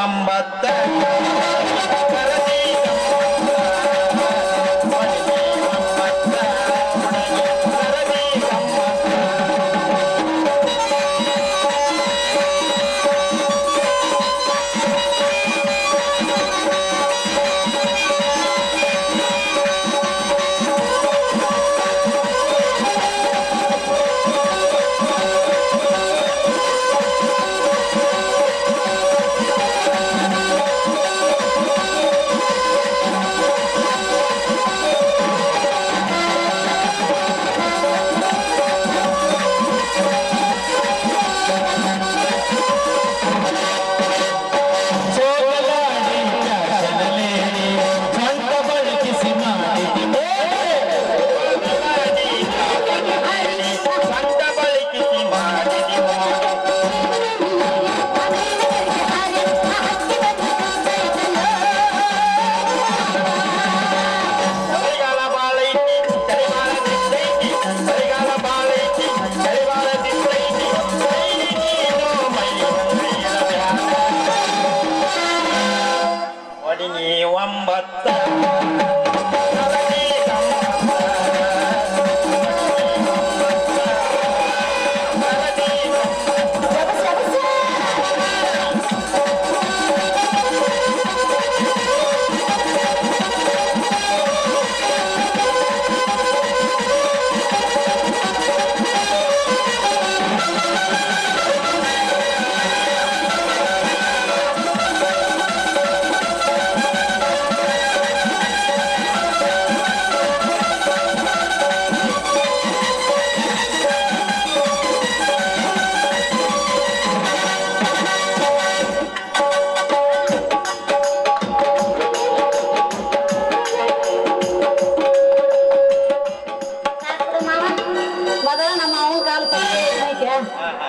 ಒಂಬತ್ತ ಒಂಬತ್ತ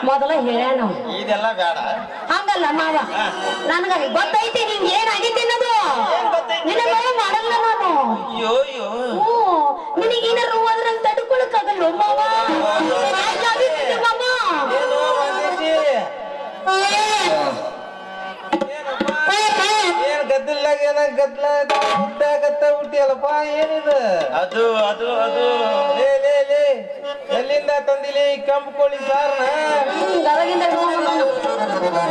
ಮೊದಲ ಹೇಳ್ಯಾಣ ಇದೆಲ್ಲ ಬೇಡ. ಹಂಗಲ್ಲ ಮಾವ, ನನಗ ಗೊತ್ತೈತಿ ನಿಂಗೆ ಏನಾಗೈತಿ ಅನ್ನೋದು. ನಿನಗ ಮಾಡಲ್ಲ ನಾನು. ನಿನಗೇನಾರು ಅದ್ರ ತಡ್ಕೊಳಕ್ಕಾಗಲ್ಲ ಮಾವ. ಮಾಮ ಏನ್ ಗದ್ದಲ್ಲಾಗ ಏನ ಗದ್ದಲ ಹುಟ್ಟಾಗತ್ತ ಹುಟ್ಟಿಯಲ್ಲಪ್ಪ ಏನಿದು? ಅದು ಅದು ಅದು ಲೇ ಲೇ ಲೇ ಎಲ್ಲಿಂದ ತಂದಿಲಿ ಈ ಕೆಂಪು ಕೋಳಿ ಸಾರ್ನ? ಗದಗಿಂದ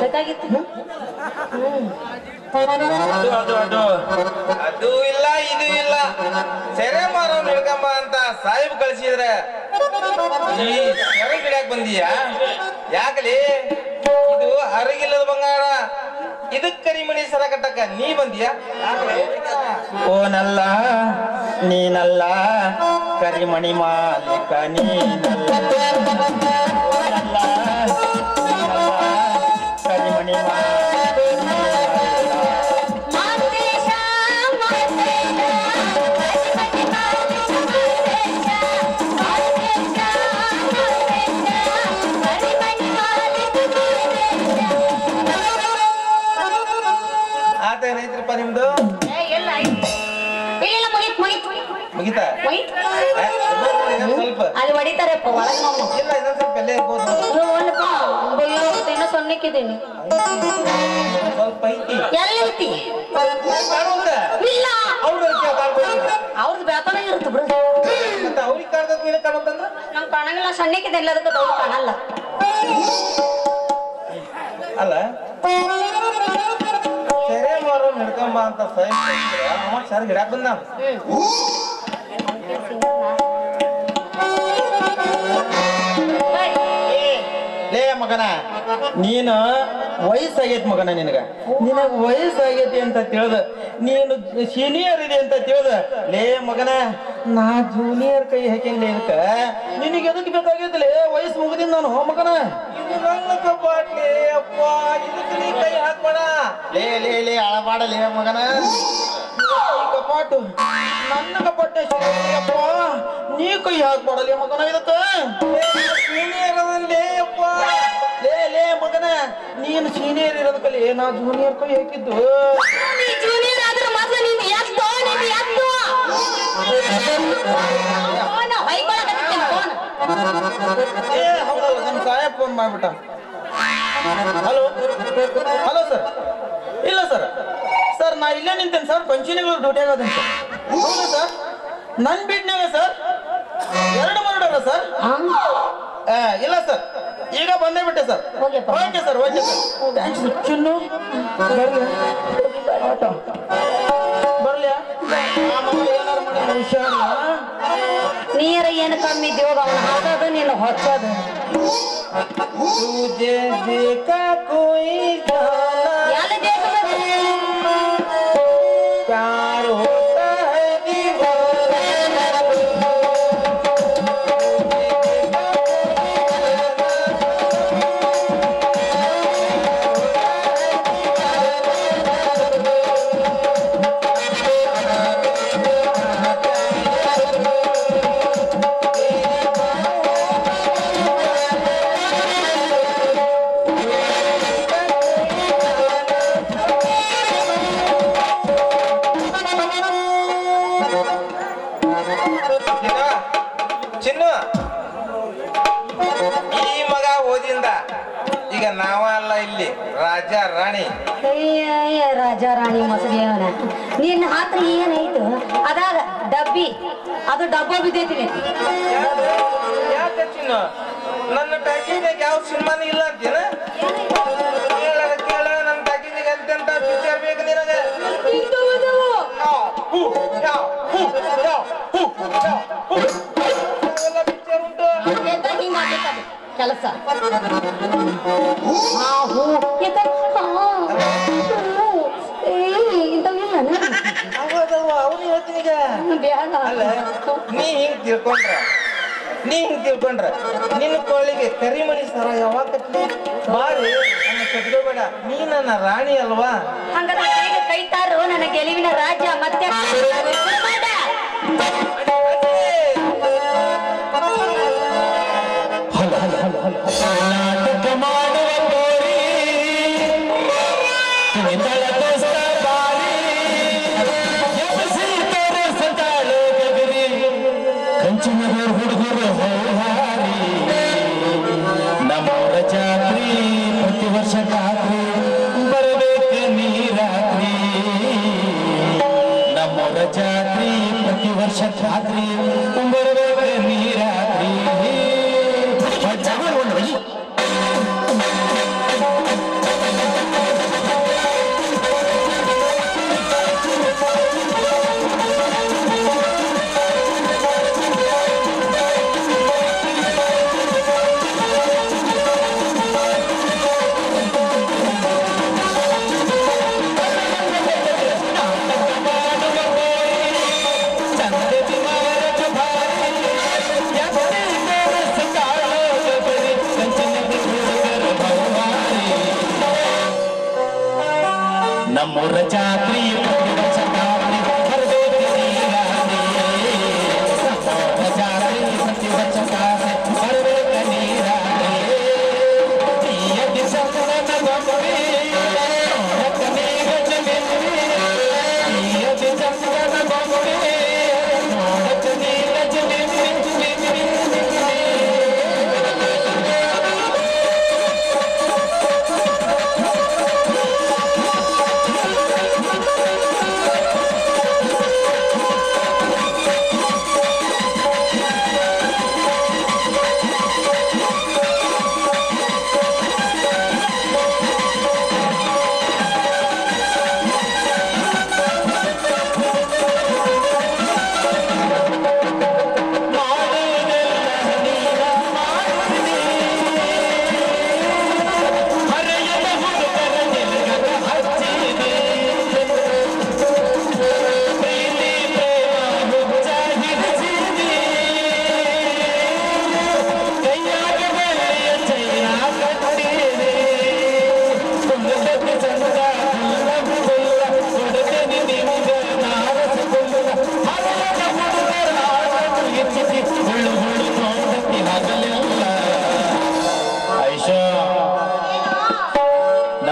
ಬೇಕಾಗಿತ್ತು. ಅದು ಅದು ಅದು ಅದು ಇಲ್ಲ ಇದು ಇಲ್ಲ. ಸೆರೆ ಮಾರೋ ಹಿಡ್ಕಂಬ ಅಂತ ಸಾಹಿಬ್ ಕಳ್ಸಿದ್ರೆ ಈ ಸೆರೆ ಗಿಡಕ್ ಬಂದೀಯ ಯಾಕಲಿ? ಇದು ಅರಗಿಲ್ಲದ ಬಂಗಾರ, ಇದಕ್ ಕರಿಮಣಿ ಸರ ಕಟ್ಟಕ್ಕ ನೀ ಬಂದಿಯ? ಓನಲ್ಲ ನೀನಲ್ಲ ಕರಿಮಣಿ ಮಾಲೀಕ ನೀನಲ್ಲ. ಓನಲ್ಲ ನೀನಲ್ಲ ಕರಿಮಣಿ ಆತೇನೈತ್ರಪ್ಪ ನಿಮ್ದು? ಮುಗಿತಾ? ಸ್ವಲ್ಪ ಅಲ್ಲಿ ಹೊಡಿತಾರಪ್ಪ ಒಳಗೆ ಇಲ್ಲ ಇನ್ನೊಂದ್ ಸ್ವಲ್ಪ ಎಲ್ಲೇ ಇರ್ಬೋದು. ಇನ್ನೂ ಸಣ್ಣಕ್ಕಿದ್ದೀನಿ. ಸ್ವಲ್ಪ ಐತಿ ಎಲ್ಲೈತಿ ಇಲ್ಲ ಅವ್ರದ್ದು ಬೇತನ ಇರುತ್ತೆ ಬಿಡು. ಮತ್ತೆ ಅವ್ರಿಗೆ ಕಾಣ್ತದ ನೀನು ಕಾಣುತ್ತಂದ್ರ ನಂಗೆ ಕಾಣಂಗಿಲ್ಲ, ಸಣ್ಣಕ್ಕಿದೆ ಎಲ್ಲದಕ್ಕೆ ದೊಡ್ಡ ಕಾಣಲ್ಲ. ಅಲ್ಲ ಸೆರೆ ಮಾರೋ ಹಿಡ್ಕೊಂಬ ಅಂತ ಅವ ಸರ್ ಗಿಡಕ್ ಬಂದ. ಲೇ ಮಗನ, ನೀನು ವಯಸ್ಸಾಗೈತಿ ಮಗನ, ನಿನಗ ವಯಸ್ಸಾಗೈತಿ ಅಂತ ತಿಳಿದ ನೀನು ಸೀನಿಯರ್ ಇದೆ ಅಂತ ತಿಳಿದ. ಲೇ ಮಗನ, ನಾ ಜೂನಿಯರ್ ಕೈ ಹಾಕಿಲ್ಲ ಇದಕ್ಕ. ನಿನಗೆ ಎದಕ್ ಬೇಕಾಗಿದ್ದಲೇ? ವಯಸ್ಸು ಮುಗಿದಿನ ನಾನು ಮಗನ. ಇದು ನನ್ನ ಕಪಾಟ್ಲಿ ಅಪ್ಪ, ಇದಕ್ಕೆ ನೀ ಕೈ ಹಾಕ್ಬೇಡ. ಲೇ ಲೇ ಲೇ ಅಳಬಾಡಲೇ ಮಗನ, ಕಪಾಟು ನನ್ನ ಕಪಾಟೆ ಅಪ್ಪ, ನೀ ಕೈ ಹಾಕ್ಬೇಡಲೇ ಮಗನ ಇದಕ್ಕ. ಸೀನಿಯರ್ ಅದಲ್ಲೇ ಅಪ್ಪ. ಲೇ ಲೇ ಮಗನ, ನೀನು ಸೀನಿಯರ್ ಇರೋದಕ್ಕಲ್ಲಿ ನಾ ಜೂನಿಯರ್ ಕೈ ಹಾಕಿದ್ದು. ಜೂನಿಯರ್ ಆದ್ರೆ ಮೊದಲು ನೀನು ಎತ್ತು ಏ ಹೌದಲ್ಲ, ನಮ್ಮ ಸಾಯ ಫೋನ್ ಮಾಡ್ಬಿಟ್ಟ. ಹಲೋ ಹಲೋ ಸರ್, ಇಲ್ಲ ನಾ ಇಲ್ಲೇ ನಿಂತೇನೆ ಸರ್, ಪಂಚಣಿಗಳು ಡ್ಯೂಟಿ ಆಗೋದಂತ. ಹೌದಾ ಸರ್? ನನ್ ಬಿಡ್ನಾಗ ಸರ್ 2 ಮರ್ಡರ ಸರ್. ಇಲ್ಲ ಸರ್, ಈಗ ಬಂದೇ ಬಿಟ್ಟೆ ಸರ್. ಹೋಗ್ಯಪ್ಪ. Okay sir, okay sir. Thanks. Chinnu ಬರ್ಲಿ ಬರ್ಲಿಯಾ? ಏನಾರು ಮಾಡಿ ಹುಷಾರ. ನೀರ ಏನು ಕಮ್ಮಿ ಇದ್ದೀವಾಗ ಅವನ ಹಾಕೋದು ನೀನು ಹೊಚ್ಚೋದು. तुझे देखा कोई जाना ಎಲ್ಲಿ ಬೇಕು प्यार होता है दीवाना ಚಿನ್ನು, ಈ ಮಗ ಓದಿಂದ ಈಗ ನಾವ ಅಲ್ಲ ಇಲ್ಲಿ ರಾಜ ರಾಣಿ. ಅಯ್ಯ ರಾಜ ರಾಣಿ ಮೊಸರಿಯವನ ನಿನ್ನ ಹತ್ರ ಏನೈತು ಅದಾಗ ಡಬ್ಬಿ ಅದು ಡಬ್ಬ ಬಿದ್ದೈತಿ. ಯಾಕೆ ಚಿನ್ನು, ನನ್ನ ಪ್ಯಾಕೇಜ್ನಾಗ ಯಾವ ಸಿನಿಮಾನು ಇಲ್ಲ ಅಂತೇನ? ಕೇಳ ನನ್ನ ಪ್ಯಾಕೇಜಿಗೆ ಎಂತೆಂತ ಪಿಕ್ಚರ್ ಬೇಕು ನಿನಗೆ? ಪಿಕ್ಚರ್ ಉಂಟು ಕೆಲಸ ಅವನು ಹೇಳ್ತೀನಿ ಈಗ. ಅಲ್ಲ, ನೀ ಹಿಂಗ್ ತಿಳ್ಕೊಂಡ್ರ ನಿನ್ನ ಕೊಳ್ಳಿಗೆ ಕರಿಮಣಿ ಸರ ಯಾವಾಗ ಕಟ್ಲಿ ಬಾರಿ ನನ್ನ ಕಟ್ಕೋಬೇಡ. ನೀ ನನ್ನ ರಾಣಿ ಅಲ್ವಾ? ಹಂಗಾದ್ರೆ ಹೇಗೆ ಕೈತಾರು ನನ್ನ ಗೆಲುವಿನ ರಾಜ್ಯ ಮತ್ತೆ ನಮ್ಮೂರ ಜಾತ್ರಿ ಪ್ರತಿ ವರ್ಷ ರಾತ್ರಿ ಬರಬೇಕು ನೀರಾತ್ರಿ. ನಮ್ಮೂರ ಜಾತ್ರಿ ಪ್ರತಿ ವರ್ಷ ರಾತ್ರಿ ಬರಬೇಕು ನೀರಾತ್ರಿ. ನಮ್ಮೂರ ಜಾತ್ರಿ ಪ್ರತಿ ವರ್ಷ ರಾತ್ರಿ ಬರಬೇಕು ನೀರಾತ್ರಿ. ನಮ್ಮೂರ ಜಾತ್ರಿ ಪ್ರತಿ ವರ್ಷ ರಾತ್ರಿ ಬರಬೇಕು ನೀರಾತ್ರಿ. ಪ್ರಿಯ ದಿಸಂಗನ ಗೊಂಬೆ ನೋಡಕನೇ ಗಜವೆನ್ನಿ. ಪ್ರಿಯ ದಿಸಂಗನ ಗೊಂಬೆ ನೋಡಕನೇ ಗಜವೆನ್ನಿ.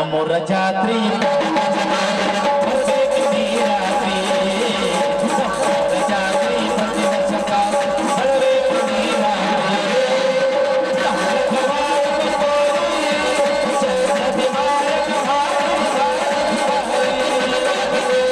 ನಮ್ಮೂರ ಜಾತ್ರಿ ಬರಬೇಕು ನೀರಾತ್ರಿ. ನಮ್ಮೂರ ಜಾತ್ರಿ ಪ್ರತಿ ವರ್ಷ ಬರಬೇಕು ನೀರಾತ್ರಿ. ನಮ್ಮೂರ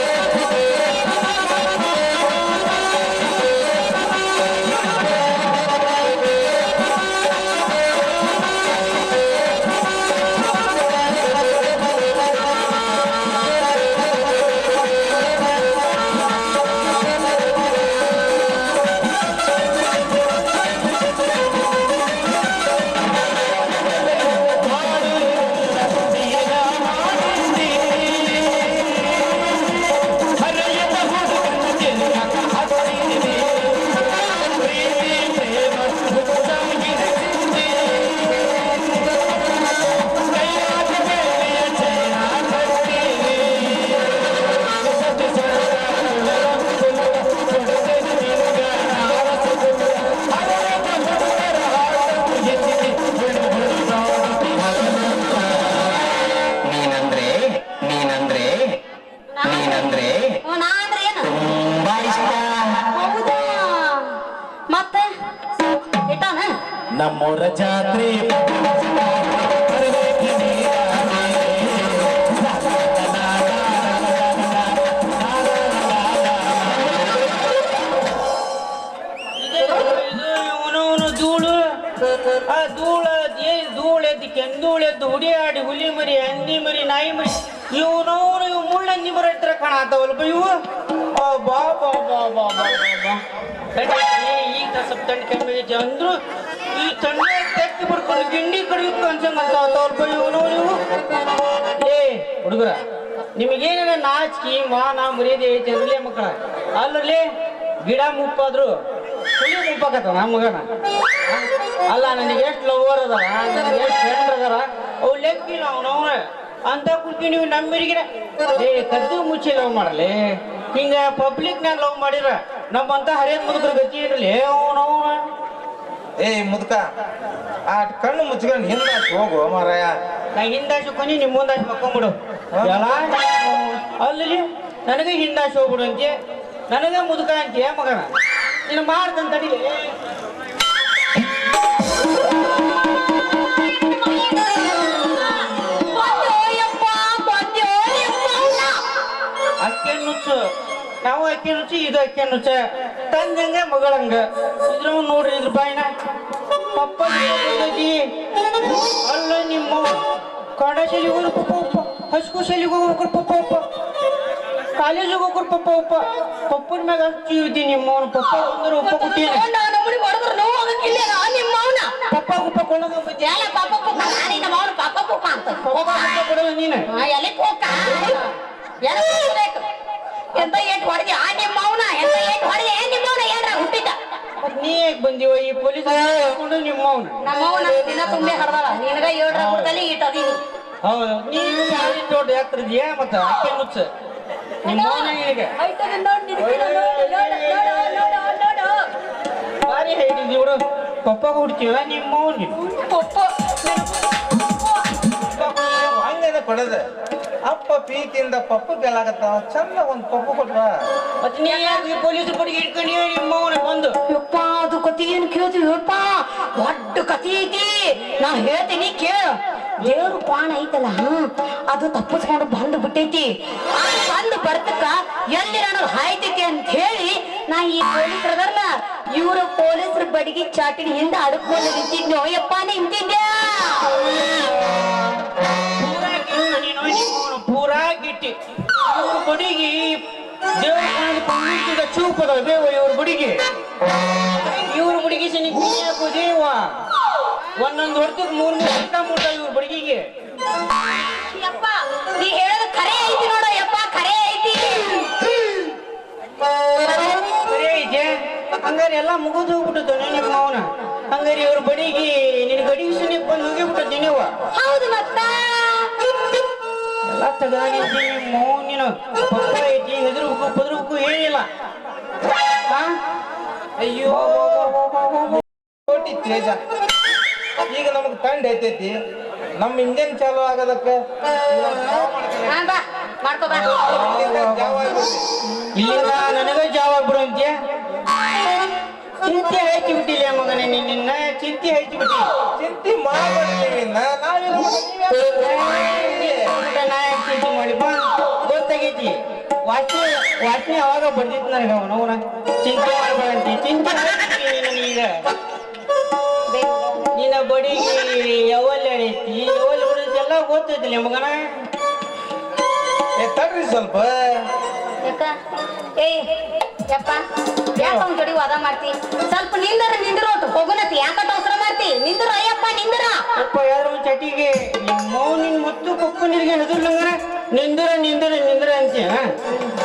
ನಮ್ಮೂರ ಜಾತ್ರೆ ಇವನವನು ಧೂಳು ಆ ಧೂಳು ಎದ್ದು ಕೆಂದೂಳು ಎದ್ದು ಹುಡಿಯಾಡಿ ಹುಲಿ ಮರಿ ಹಂದಿ ಮರಿ ನಾಯಿ ಮರಿ ಇವನವನು ಇವು ಮುಳ್ಳಂದಿ ಮರ ಹತ್ರ ಕಾಣತಾವಲ್ಪ ಇವು ಬಾ ಬಾ ಬಾ ಬಾ ಬಾ ಬಾ ಈಗ ಸ್ವಲ್ಪ ತಣ್ಣ ಕಮ್ಮಿ ಆಗೈತಿ ಅಂದ್ರು ಈ ತಣ್ಣ ತೆಕ್ಕಿ ಬಿಡ್ಕೊಂಡು ಗಿಂಡಿ ಕಡಿಬೇಕು ಅನ್ಸಂಗಂತಾವಲ್ಪ ಇವನವನು ಇವು ಏ ಹುಡುಗರ ನಿಮಗೇನ ನಾಚಿಕೆ ಮಾನ ಮರ್ಯಾದೆ ಐತಿ ಅದ್ರಲ್ಲೇ ಮಕ್ಕಳ ಅಲ್ಲಲ್ಲಿ ಗಿಡ ಮುಪ್ಪಾದ್ರು ಹುಲಿ ಮುಪ್ಪಾಕತ್ತ ನಮ್ಮ ಮಗನ ಅಲ್ಲ ನನಗೆ ಎಷ್ಟು ಲವರ್ ಅದಾರ ನನಗೆ ಎಷ್ಟು ಫ್ರೆಂಡ್ ಅದಾರ ಅವು ಲೆಕ್ಕಿಲ್ಲ ಅವನವನ ಅಂತ ಕುಟ್ಟಿ ನೀವು ನಮ್ಮಿರಿಗಿನ ಏ ಕದ್ದು ಮುಚ್ಚಿ ಲವ್ ಮಾಡಲಿ ಹಿಂಗ ಪಬ್ಲಿಕ್ ನಾಗ ಲವ್ ಮಾಡಿರ ನಮ್ಮಂತ ಹರಿಯದ ಮುದುಕರ ಗತಿ ಇರಲಿ ಅವನವನ ಏ ಮುದ್ಕ ಆ ಕಣ್ಣು ಮುಚ್ಕೊಂಡು ಹಿಂದ ಹೋಗು ಮಾರಾಯ. ನಾ ಹಿಂದಾಶು ಕೊನಿ ನಿಮ್ಮ ಮುಂದಾಶು ಮಕ್ಕೊಂಬಿಡು ಎಲ್ಲ ಅಲ್ಲಿ ನನಗೆ ಹಿಂದಾಶು ಹೋಗ್ಬಿಡು ಅಂತೆ ನನಗೆ ಮುದುಕ ಅಂತೀಯ ಮಗನ ನೀನು ಮಾಡ್ದಂತ ತಡಿಲಿ ಅಕ್ಕಿ ನುಚ್ಚು ನಾವು ಅಕ್ಕಿ ನುಚ್ಚು ಇದು ಅಕ್ಕಿ ನುಚ್ಚ ತಂದಂಗ ಮಗಳಂಗ ಇದ್ರ ನೋಡ್ರಿ ಇದ್ರ ಬಾಯಿನ ಪಪ್ಪ ಅಲ್ಲ ನಿಮ್ಮ ಕನ್ನಡ ಶಾಲೆಗೆ ಹೋಗ್ರು ಪಪ್ಪ ಉಪ್ಪ ಹೈಸ್ಕೂಲ್ ಶಾಲೆಗೆ ಹೋಗ್ರು ಪಪ್ಪ ಉಪ್ಪ ಕಾಲೇಜಿಗೆ ಹೋಗ್ರು ಪಪ್ಪ ಉಪ್ಪ ಪಪ್ಪನ ಮ್ಯಾಗ ಹಚ್ಚಿ ಇದ್ದಿ ನಿಮ್ಮವನು ಪಪ್ಪ ಅಂದ್ರೆ ಉಪ್ಪ ಕೊಟ್ಟಿನ ಪಪ್ಪ ಉಪ್ಪ ಕೊಳ್ಳೋದು ಕೊಡಲ್ಲ ನೀನು ಎಂತ ಏಟ್ ಹೊಡೆದಿ ಆ ನಿಮ್ಮ ಮೌನ ಎಂತ ಏಟ್ ಹೊಡೆದಿ ನಿಮ್ಮ ಮೌನ ಏನ್ರ ಹುಟ್ಟಿದ್ದ ನೀ ಹೇಗ್ ಬಂದಿವ ಈ ಪೊಲೀಸ್ ನಿಮ್ಮವನು ನಮ್ಮ ಮೌನ ದಿನ ತುಂಬೆ ಹರ್ದಾಳ ನಿನಗ ಏಳ್ರ ಹುಟ್ಟಲ್ಲಿ ಇಟ್ಟದೀನಿ ಹೌದು ನೀನು ದೊಡ್ಡ ಯಾತ್ರಿದ್ಯಾ ಮತ್ತ ಅಕ್ಕಿ ಮುಚ್ಚ ನಿಮ್ಮವನ ನಿನಗೆ ಬಾರಿ ಹೇಳಿದ್ವಿ ಇವ್ರು ಪಪ್ಪ ಹುಡ್ತೀವ ನಿಮ್ಮವನ್ ಹಂಗೇನ ಕೊಡದ ಅಪ್ಪ ಪ್ರೀತಿಯಿಂದ ಪಪ್ಪ ಬೆಳಾಗತ್ತಾವ ಚಂದ ಒಂದ್ ಪಪ್ಪ ಕೊಟ್ರ ಮತ್ತೆ ನೀ ಯಾಕೆ ಪೊಲೀಸ್ ಪಡಿಗೆ ಇಟ್ಕೊಂಡು ನಿಮ್ಮವನ ಬಂದು ಯಪ್ಪ ಅದು ಕತಿ ಏನ್ ಕೇಳ್ತೀವಿ ಯಪ್ಪ ದೊಡ್ಡ ಕತಿ ಐತಿ ನಾ ಹೇಳ್ತೀನಿ ಕೇಳು ದೇವ್ರ ಪಾಣ ಐತಲ್ಲ ಅದು ತಪ್ಪಿಸ್ಕೊಂಡು ಬಂದು ಬಿಟ್ಟೈತಿ ಆ ಬಂದು ಬರ್ತಕ್ಕ ಎಲ್ಲಿ ನನಗೆ ಹಾಯ್ತೈತಿ ಅಂತ ಹೇಳಿ ನಾ ಈ ಪೊಲೀಸರದಲ್ಲ ಇವ್ರ ಪೊಲೀಸರ ಬಡಿಗೆ ಚಾಟಿನ ಹಿಂದೆ ಅಡ್ಕೊಂಡು ನಿಂತಿದ್ನೋ ಯಪ್ಪ ನಿಂತಿದ್ದೆ ಪೂರಾ ಗಿಟ್ಟಿ ಇವ್ರ ಬಡಿಗೆ ದೇವ್ರ ಚೂಪದ ಬೇವ ಇವ್ರ ಬಡಿಗೆ ಇವ್ರ ಬಡಿಗೆ ಶನಿ ಹಾಕೋ ದೇವ ಒಂದೊಂದು ಹೊಡ್ತಕ್ ಮೂರ್ ಮುಟ್ಟ ಇವ್ರ ಬಡಿಗೆಗೆ ಯಪ್ಪ ನೀ ಹೇಳೋದು ಖರೆ ಐತಿ ನೋಡ ಯಪ್ಪ ಖರೆ ಐತಿ ಸರಿ ಐತೆ ಹಂಗಾರೆ ಎಲ್ಲ ಮುಗಿದು ಹೋಗ್ಬಿಟ್ಟದ ನಿಮ್ಮ ಅವನ ಹಂಗಾರೆ ಇವ್ರ ಬಡಿಗೆ ನಿನ್ ಗಡಿಗೆ ಶನಿ ಬಂದು ಹೋಗಿಬಿಟ್ಟದ ನೀವು ಹೌದು ಮತ್ತ ಎಲ್ಲ ತಗಾಗಿದ್ದಿ ನಿಮ್ಮ ನೀನು ಪಪ್ಪ ಐತಿ ಹೆದರ್ಬೇಕು ಪದರ್ಬೇಕು ಏನಿಲ್ಲ ಅಯ್ಯೋ ಕೋಟಿ ತೇಜ ಈಗ ನಮಗ್ ತಂಡ ಐತೈತಿ ನಮ್ ಇಂಜನ್ ಚಾಲು ಆಗೋದಕ್ಕೆ ಬಾ ಮಾಡ್ಕೋ ಬಾ ಇಲ್ಲಿಂದ ನನಗ ಜಾವ ಆಗ್ಬಿಡು ಅಂತ್ಯ ಚಿಂತೆ ಹೈತಿ ಬಿಟ್ಟಿಲ್ಲ ಮಗನೇ ನಿನ್ನ ಚಿಂತೆ ಹೈತಿ ಬಿಟ್ಟಿ ಚಿಂತೆ ಮಾಡ್ಬಿಡ್ತೀವಿ ನಾ ಯಾಕೆ ಚಿಂತೆ ಮಾಡಿ ಬಾ ಗೊತ್ತಾಗೈತಿ ವಾಸನೆ ಅವಾಗ ಬಂದಿತ್ತು ನನಗೆ ಅವನವನ ಚಿಂತೆ ಮಾಡ್ಬೇಡಂತಿ ಚಿಂತೆ ಈಗ ನಿನ್ನ ಬಡಿಗೆ ಯಾವಲ್ಲಿ ಐತಿ ಯಾವಲ್ಲಿ ಹೊಡೆದೈತಿ ಎಲ್ಲ ಗೊತ್ತೈತಿಲ್ಲ ಮಗನ ತಡ್ರಿ ಸ್ವಲ್ಪ ಯಾಕ ಏಯ್ ಯಪ್ಪ ಯಾಕ ಅವ್ನ ಜೋಡಿ ವಾದ ಮಾಡ್ತಿ ಸ್ವಲ್ಪ ನಿಂದಿರೋಟು ಹೋಗುನತಿ ಯಾಕಟ ಅವಸರ ಮಾಡ್ತಿ ನಿಂದಿರ ಅಯ್ಯಪ್ಪ ನಿಂದಿರ ಅಪ್ಪ ಯಾರು ಚಟಿಗೆ ನಿನ್ ಮತ್ತು ಪಪ್ಪನಿಗೆ ಹೆದರ್ಲಂಗರ ನಿಂದ್ರ ಅಂತೀಯ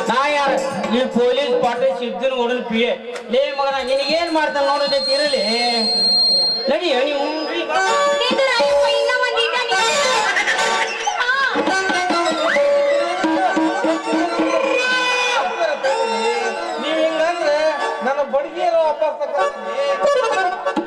ನಾ ಯಾರ ಈ ಪೊಲೀಸ್ ಪಾಠ ಸಿದ್ದನ್ ಓಡಲ್ ಪಿಯೆ ಲೇ ಮಗನ ನಿನಗೇನ್ ಮಾಡ್ತಾನ ನೋಡೋದೈತಿ ಇರಲಿ ನಡಿಯ ನೀವು ನಿಂದಿರ ಅಯ್ಯಪ್ಪ ಇನ್ನ ಬಂದಿದ್ದ ನೀವ್ ಹಿಂಗಂದ್ರೆ ನನ್ನ ಬಡ್ಗಿಯರು ವಾಪಸ್ ತಗೊಂಡ್ರಿ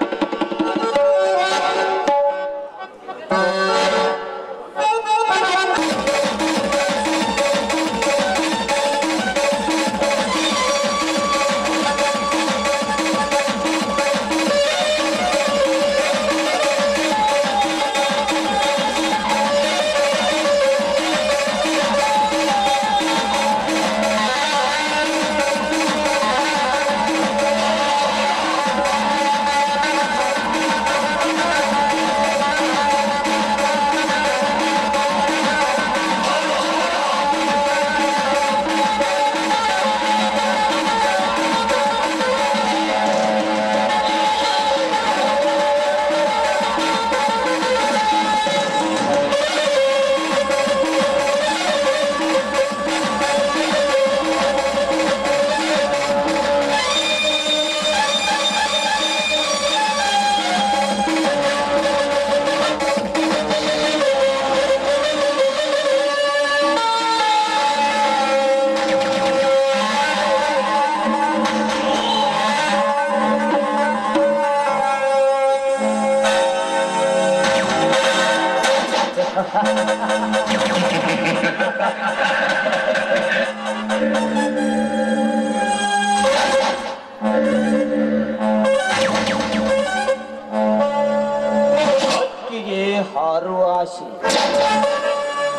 ಹಕ್ಕಿಗೆ ಹಾರುವ ಆಸೆ,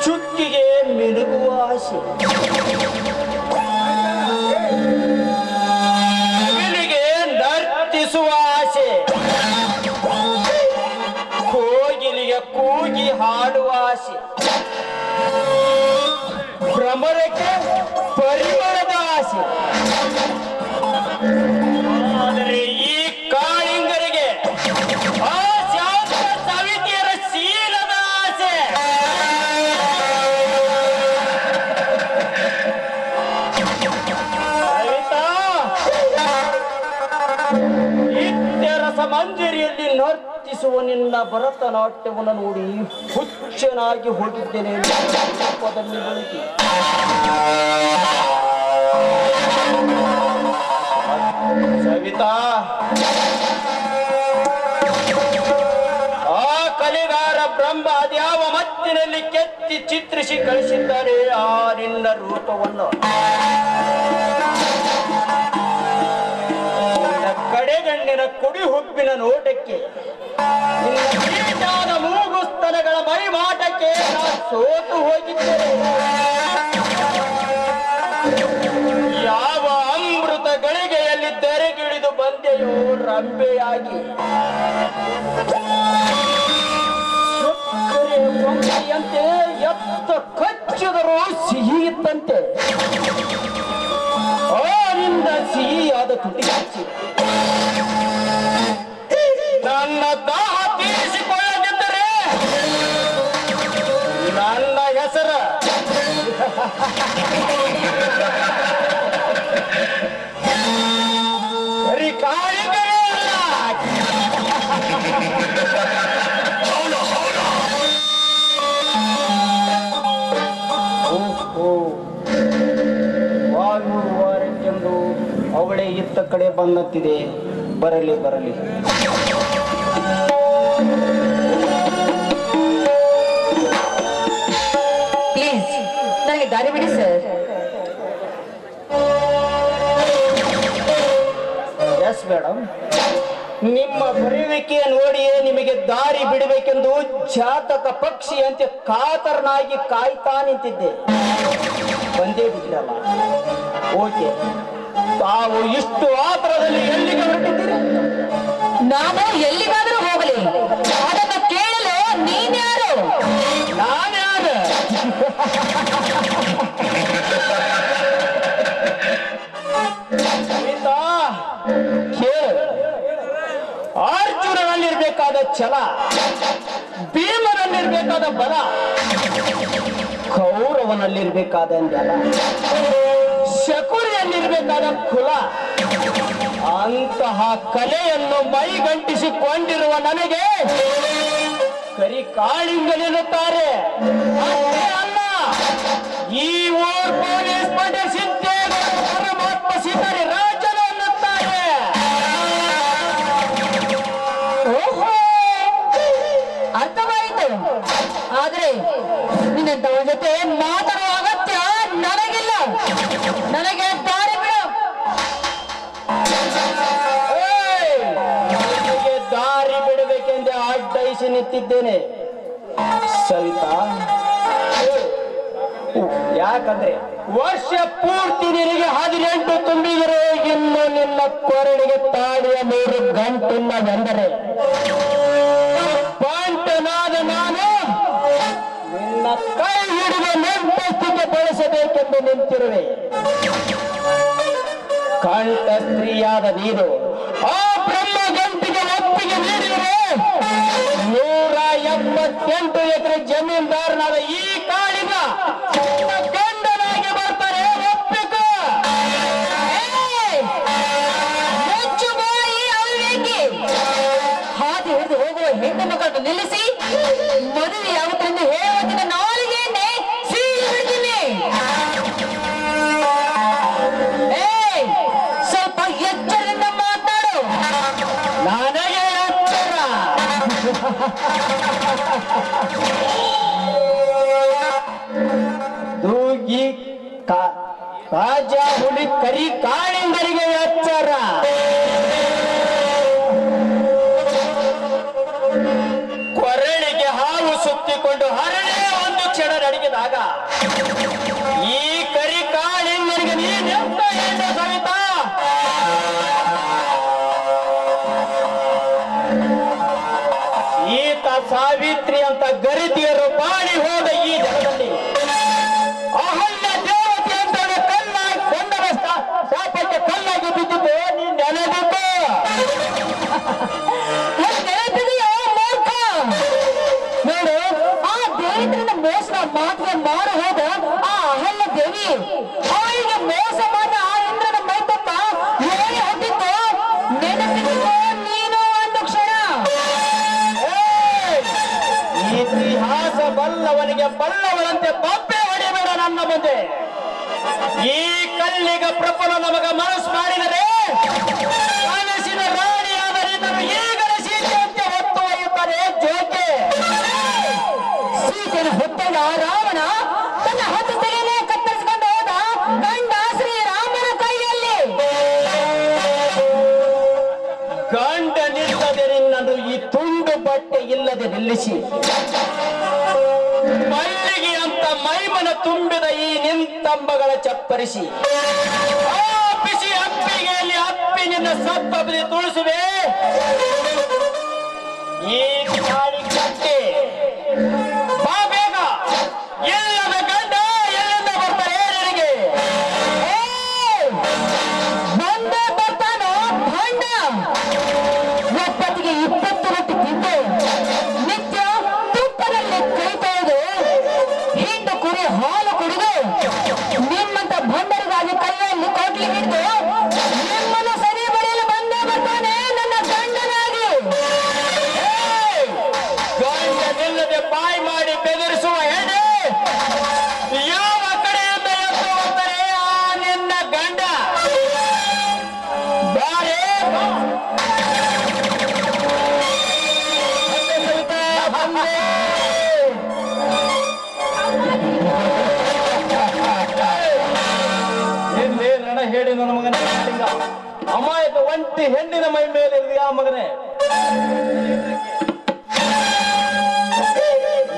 ಚುಕ್ಕಿಗೆ ಮಿನುಗುವ ಆಸೆ, ಬಿಲಿಗೆ ನರ್ತಿಸುವ ಆಸೆ, ಕೋಗಿಲಿಗೆ ಕೂಗಿ ಹಾಡುವ ಆಸೆ, ಭ್ರಮರಕ್ಕೆ ಪರಿಮಳದ ಆಸೆ. ಆದರೆ ಈ ಕಾಳಿಂಗರಿಗೆ ಆ ಶಾಂತ ಸವಿತಿಯರ ಶೀಲದ ಆಸೆ. ಸವಿತಾ, ನಿತ್ಯರಸ ಮಂಜರಿಯಲ್ಲಿ ನರ್ತಿಸುವ ನಿನ್ನ ಭರತನಾಟ್ಯವನ್ನು ನೋಡಿ ಹುಚ್ಚನಾಗಿ ಹೋಗಿದ್ದೇನೆ. ರೂಪದಲ್ಲಿ ಬೆಳಗಿ ಸವಿತಾ, ಆ ಕಲಿಗಾರ ಬ್ರಹ್ಮ ಅದ್ಯಾವ ಮತ್ತಿನಲ್ಲಿ ಕೆತ್ತಿ ಚಿತ್ರಿಸಿ ಕಳಿಸಿದ್ದಾರೆ ಆ ನಿನ್ನ ರೂಪವನ್ನು. ನಿನ್ನ ಕಡೆಗಣ್ಣಿನ ಕುಡಿ ಹುಬ್ಬಿನ ನೋಟಕ್ಕೆ, ನಿನ್ನ ಮೂಗು ಸ್ತನಗಳ ಮೈಮಾಟಕ್ಕೆ ನಾ ಸೋತು ಹೋಗಿದ್ದೇನೆ. ಯಾವ ಅಮೃತ ಗಳಿಗೆಯಲ್ಲಿ ತೆರೆಗಿಳಿದು ಬಂದೆಯೋ ರಂಬೆಯಾಗಿ, ಕೊಂಬೆಯಂತೆ ಎತ್ತ ಕಚ್ಚಿದರೂ ಸಿಹಿ ಇತ್ತಂತೆ. ನಿಂದ ಸಿಹಿಯಾದ ತುಟಿ ಹಚ್ಚಿ ನನ್ನ ದಾಹ ತೀರಿಸಿಕೊಳ್ಳದಿದ್ದರೆ ನನ್ನ ಹೆಸರ ಬರೀ ಕಾಳಿಂಗನೇ ಅಲ್ಲ. ವಾರಕ್ಕೆಂದು ಅವಳೇ ಇತ್ತ ಕಡೆ ಬಂದಂತಿದೆ. ಬರಲಿ ಬರಲಿ. ಪ್ಲೀಸ್ ನನಗೆ ದಾರಿ ಬಿಡಿ ಸರ್. ಎಸ್ ಮೇಡಮ್, ನಿಮ್ಮ ಬರುವಿಕೆ ನೋಡಿಯೇ ನಿಮಗೆ ದಾರಿ ಬಿಡಬೇಕೆಂದು ಜಾತಕ ಪಕ್ಷಿಯಂತೆ ಕಾತರನಾಗಿ ಕಾಯ್ತಾ ನಿಂತಿದ್ದೆ. ಬಂದೇ ಬಿಟ್ಟಿರಲ್ಲ. ಓಕೆ, ತಾವು ಇಷ್ಟು ಆತರದಲ್ಲಿ ಎಲ್ಲಿಗೆ ಹೊರಟಿದ್ದೀರಿ? ನಾನು ಎಲ್ಲಿಗಾದರೂ ಹೋಗಲಿ, ಅದನ್ನು ಕೇಳಲು ನೀನ್ಯಾರು? ನಾನ್ಯಾರು? ಕೇಳು, ಅರ್ಜುನನಲ್ಲಿರ್ಬೇಕಾದ ಛಲ, ಭೀಮನಲ್ಲಿರ್ಬೇಕಾದ ಬಲ, ಕೌರವನಲ್ಲಿರ್ಬೇಕಾದ ನೆಲ, ಶಕುರಿಯಲ್ಲಿರ್ಬೇಕಾದ ಕುಲ, ಅಂತಹ ಕಲೆಯನ್ನು ಮೈಗಂಟಿಸಿಕೊಂಡಿರುವ ನನಗೆ ಕರಿ ಕಾಳಿಂಗನೆನ್ನುತ್ತಾರೆ. ಅಷ್ಟೇ ಅಲ್ಲ, ಈ ಊರ್ ಪೊಲೀಸ್ ಪಡೆ ಸಿದ್ದೇಗೌಡ ಪರಮಾತ್ಮ ಸಿದ್ಧರಿ ರಾಜನು ಅನ್ನುತ್ತಾರೆ. ಓಹೋ, ಅರ್ಥವಾಯಿತು. ಆದ್ರೆ ನಿನ್ನಂತವರ ಜೊತೆ ಮಾತಾಡುವ ಅಗತ್ಯ ನನಗಿಲ್ಲ. ನನಗೆ ದಾರಿ ಬಿಡು. ನನಗೆ ದಾರಿ ಬಿಡಬೇಕೆಂದೇ ಅಡ್ಡಯಿಸಿ ನಿಂತಿದ್ದೇನೆ. ಸವಿತಾ, ಯಾಕಂದ್ರೆ ವರ್ಷ ಪೂರ್ತಿ ನಿನಗೆ 18 ತುಂಬಿದರೆ ಇನ್ನು ನಿನ್ನ ಕೊರಳಿಗೆ ತಾಳಿಯ 3 ಗಂಟಿಲ್ಲವೆಂದರೆ ಪಾಂಟನಾದ ನಾನು ನಿನ್ನ ಕೈ ಹಿಡಿದು ನೆಂಪಸ್ತಿಗೆ ಬಳಸಬೇಕೆಂದು ನಿಂತಿರುವೆ. ಕಂಠಸ್ತ್ರೀಯಾದ ನೀನು ಆ ಬ್ರಹ್ಮ ಗಂಟಿಗೆ ಒಪ್ಪಿಗೆ ನೀಡಿದರೆ 178 ಎಕರೆ ಜಮೀನ್ದಾರನಾದ ಈ ಕಾಳಿಗ ಗಂಡನಾಗಿ ಬರ್ತಾರೆ. ಒಪ್ಪಿಕೋ. ಮುಚ್ಚು ಬಾಯಿ ಅವಿವೇಕಿ. ಹಾದಿ ಹಿಡಿದು ಹೋಗುವ ಹೆಣ್ಣು ಮಕ್ಕಳನ್ನು ನಿಲ್ಲಿಸಿ ಮದುವೆಯಾಗುತ್ತೆಂದು ಹೇಳುವುದನ್ನ ನಾಲಿಗೆಯನ್ನೇ ಸೀಳಿ ಬಿಡ್ತೀನಿ. ಸ್ವಲ್ಪ ಎಚ್ಚರದಿಂದ ಮಾತಾಡು. ನನಗೆ ಎಚ್ಚರ. ರಾಜ ಹುಲಿ ಕರಿ ಕಾಳಿಂಗರಿಗೆ ಎಚ್ಚರ. ಕೊರಳಿಗೆ ಹಾವು ಸುತ್ತಿಕೊಂಡು ಹರಳೆ ಒಂದು ಕ್ಷಣ ನಡಗಿದಾಗ ಈ ಕರಿ ಕಾಳಿಂಗರಿಗೆ ನೀನೆಂತ ಹೆಣ್ಣು ಸವಿತಾ? ಈತ ಸಾವಿತ್ರಿ ಅಂತ ಗರಿತಿಯರು ಬಾಳಿ ಹೋದ ಈ ಜಗದಲ್ಲಿ ಅಹಲ್ಯ ದೇವತೆ ಅಂತ ಕಲ್ಲಾಗಿ ಕೊಂಡರ ಶಾಪಕ್ಕೆ ಕಲ್ಲಾಗಿ ಬಿದ್ದಿದ್ದು ನೀನ್ ನೆನೆದಿದ್ದು. ನೋಡು, ಆ ದೇವೇಂದ್ರನ ಮೋಸ ಮಾತಿಗೆ ಮಾರು ಹೋದ ಆ ಅಹಲ್ಯ ದೇವಿ ಅವಳಿಗೆ ಮೋಸ ಮಾಡ ಆ ಇಂದ್ರನ ಮೈತಪ್ಪ ಹೇಳಿ ಹೊಟ್ಟಿತ್ತು. ನೆನಪಿಸಿಕೋ ನೀನು ಒಂದು ಕ್ಷಣ. ಇತಿಹಾಸ ಬಲ್ಲವನಿಗೆ ಬಲ್ಲವನಂತೆ ಬಪ್ಪೆ ಹೊಡೆಯಬೇಡ ನನ್ನ ಮುಂದೆ. ಈ ಕಲ್ಲಿಗ ಪ್ರಪಲ ನಮಗ ಮನಸ್ಸು ಮಾಡಿದರೆ ಕನಸಿನ ರಾಣಿಯಾದ ರೈತರು ಈಗಲೇ ಸೀತೆಯಂತೆ ಹೊತ್ತು ಒಯ್ಯುತ್ತಾರೆ ಜೋಕೆ. ಸೀತೆಯನ್ನು ಹೊತ್ತದ ರಾವಣ ತನ್ನ ಹೊತ್ತು ತೆಗೆಯಲೇ ಕತ್ತರಿಸಿಕೊಂಡು ಹೋದ ಗಂಡ ಶ್ರೀರಾಮನ ಕೈಯಲ್ಲಿ. ಗಂಡ ನಿಲ್ಲದೆ ನಿನ್ನನ್ನು ಈ ತುಂಡು ಬಟ್ಟೆ ಇಲ್ಲದೆ ನಿಲ್ಲಿಸಿ ಮಲ್ಲಿಗೆ ಅಂತ ಮೈಮನ ತುಂಬಿದ ಈ ನಿಂತಂಬಗಳ ಚಪ್ಪರಿಸಿ ಆ ಬಿಸಿ ಅಪ್ಪಿಗೆಯಲ್ಲಿ ಅಪ್ಪಿ ನಿನ್ನ ಸತ್ತಬದಿ ತುಳಿಸುವೆ. ಈ ಗಾಳಿ ಕಟ್ಟೆ ಬಾ ಬೇಗ. ಎಲ್ಲದ ಗಂಡ ಎಲ್ಲಿಂದ ಬರ್ತಾರೆ ನಿನಗೆ? ಬಂದೇ ಬರ್ತಾನೋ ಭಂಡ. ಒಪ್ಪತ್ತಿಗೆ 20 ರೊಟ್ಟಿ ತಿಂದು ನಿತ್ಯ ತುಪ್ಪದಲ್ಲಿ ಕೈ ತೊಳೆದು ಹಿಂಡು ಕುರಿ ಹಾಲು ಕುಡಿದು ನಿಮ್ಮಂತ ಭಂಡರಿಗಾಗಿ ಕೈಯಲ್ಲಿ ಕೊಡ್ಲಿ ಹಿಡಿದು ನಿಮ್ಮನ್ನು ಸರಿ ಬಳಿಯಲು ಬಂದೇ ಬರ್ತಾನೆ ನನ್ನ ಗಂಡನಾಗಿ. ಗಂಡ ನಿಲ್ಲದೆ ಬಾಯಿ ಮಾಡಿ ಬೆದರಿಸುವ ಹೆಣ್ಣೆ ಯಾವ ಕಡೆಯಿಂದ ಎದ್ದು ಹೋಗ್ತಾರೆ ಆ ನಿನ್ನ ಗಂಡ? ಬಾರೇ ಬಾ. ಬಂದೆ ಸವಿತಾ, ಬಂದೆ. ಎಲ್ಲಿ ರಣ ಹೇಳಿ ನನ್ನ ಮಗನ ಕಾಳಿಂಗ, ಅಮಾಯಕ ಒಂಟಿ ಹೆಣ್ಣಿನ ಮೈ ಮೇಲೆ ಇದೆಯಾ ಮಗನೇ?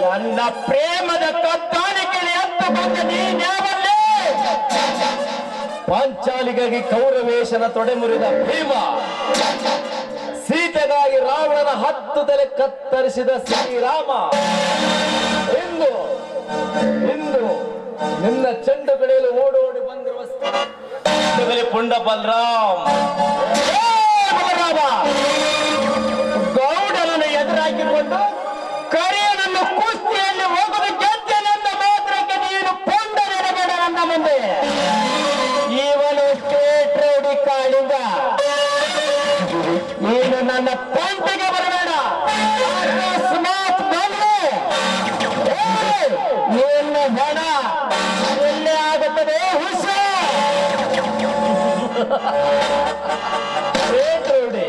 ನನ್ನ ಪ್ರೇಮದ ಕತ್ತಾಣಿಕೆಯಲ್ಲಿ ಎತ್ತು ಬಂದ ನೀನ್ಯಾವಲ್ಲೇ? ಪಾಂಚಾಲಿಗಾಗಿ ಕೌರವೇಶನ ತೊಡೆ ಮುರಿದ ಭೀಮ, ಸೀತೆಗಾಗಿ ರಾವಣನ 10 ತಲೆ ಕತ್ತರಿಸಿದ ಶ್ರೀರಾಮ, ಇಂದು ಇಂದು ನಿನ್ನ ಚೆಂಡು ಬೆಳೆಯಲು ಓಡೋಡಿ ಬಂದಿರುವ ಪುಂಡ ಬಲರಾಮ್. ಗೌಡನನ್ನು ಎದುರಾಕಿಕೊಂಡು ಕರಿಯನನ್ನು ಕುಸ್ತಿಯಲ್ಲಿ ಹೋಗುದು ಗೆದ್ದೆ ನನ್ನ ಮಾತ್ರಕ್ಕೆ ನೀನು ಪುಂಡ ನೆರಬೇಡ ನನ್ನ ಮುಂದೆ. ಇವನು ಸ್ಟೇಟ್ ರೌಡಿ ಕಾಳಿಂಗ, ನೀನು ನನ್ನ ಪಂಟಿಗೆ ಬರಬೇಡ. ಅಕಸ್ಮಾತ್ ಬಂದ್ರೆ ನಿನ್ನ ಹಣ ಎಲ್ಲೇ ಆಗುತ್ತದೆ ಹುಷಾರ್. ಸ್ಟೇಟ್ ರೌಡಿ,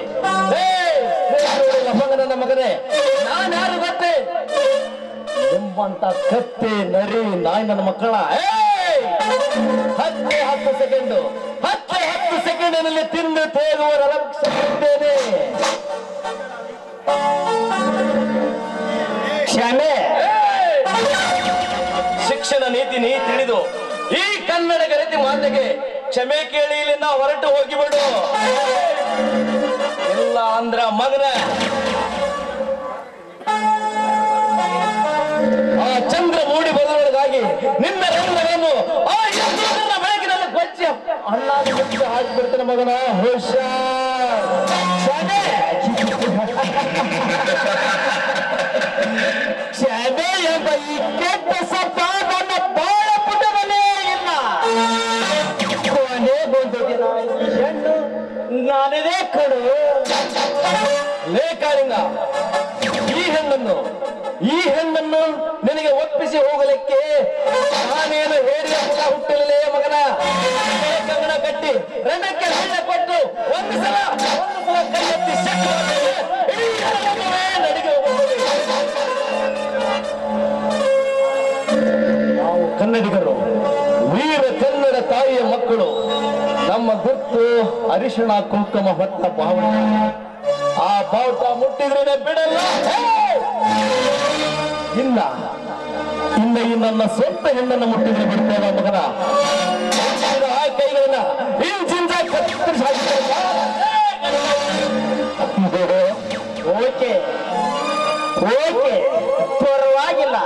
ಲಫಂಗನ ಮಗನೇ, ನಾನು ಯಾರು ಗೊತ್ತೇ? ನಿಮ್ಮಂತ ಕತ್ತೆ ನರಿ ನಾಯಿ ನನ್ನ ಮಕ್ಕಳ 10 ಸೆಕೆಂಡು 10 ಸೆಕೆಂಡಿನಲ್ಲಿ ತಿಂದು ತೇಗುವ ಲಕ್ಷಿದ್ದೇನೆ. ಕ್ಷಮೆ. ಶಿಕ್ಷಣ ನೀತಿ ನೀ ತಿಳಿದು ಈ ಕನ್ನಡ ಗರಿತಿ ಮಾತೆಗೆ ಕ್ಷಮೆ ಕೇಳಿ ಇಲ್ಲಿಂದ ಹೊರಟು ಹೋಗಿಬಿಡು. ಇಲ್ಲ ಅಂದ್ರ ಮಗನ ಆ ಚಂದ್ರ ಮೂಡಿ ಬರುವುದಕ್ಕಾಗಿ ನಿನ್ನ ರಂಗವನ್ನು ಆ ಯಜ್ಞದ ಬೆಳಕಿನಲ್ಲಿ ಕೊಚ್ಚಿ ಅಣ್ಣಾಗಿ ಮುಚ್ಚಿ ಹಾಕಿಬಿಡ್ತಾನೆ ಮಗನ. ಹುಷಾರ್. ಕ್ಷಮೆ ಎಂಬ ಈ ಕೆಟ್ಟ ಸತ್ತ ನನ್ನ ಬಾಳ ಪುಟವಲ್ಲೇ ಇಲ್ಲ. ಕೊನೆ ಒಂದು ದಿನ ಈ ಹೆಣ್ಣು ನಾನಿದೆ ಕಡು. ಲೇ ಕಾಳಿಂಗ, ಈ ಹೆಣ್ಣನ್ನು ನಿನಗೆ ಒಪ್ಪಿಸಿ ಹೋಗಲಿಕ್ಕೆ ನಾನೇನು ಹೇಳಿದ ಪುಟ ಹುಟ್ಟಲಿಲ್ಲ ಮಗನ. ಕಂಗಣ ಕಟ್ಟಿ ರಣಕ್ಕೆ ಹಳ್ಳ ಕೊಟ್ಟು ಒಂದು ಸಲ ಕೈ ಎತ್ತಿ ನಡಿಗೆ ಹೋಗಬಹುದು. ನಾವು ಕನ್ನಡಿಗರು ವೀರ ವೀರ ಕನ್ನಡ ತಾಯಿಯ ಮಕ್ಕಳು ನಮ್ಮ ಗುರ್ತು ಅರಿಶಿಣ ಕುಂಕುಮ ಹೊತ್ತ ಬಾವುಟ. ಆ ಬಾವುಟ ಮುಟ್ಟಿದ್ರೆ ಬಿಡಲ್ಲ. ಇನ್ನ ಈ ನನ್ನ ಸ್ವಂತ ಹೆಣ್ಣನ್ನು ಮುಟ್ಟಿದ್ರೆ ಬಿಡ್ತೇವೆ ಮಗನ. ಆ ಕೈಗಳನ್ನ ಇಂಚಿಂದ ಕತ್ತರಿಸಿ ಓಕೆ ಓಕೆ, ಪರವಾಗಿಲ್ಲ.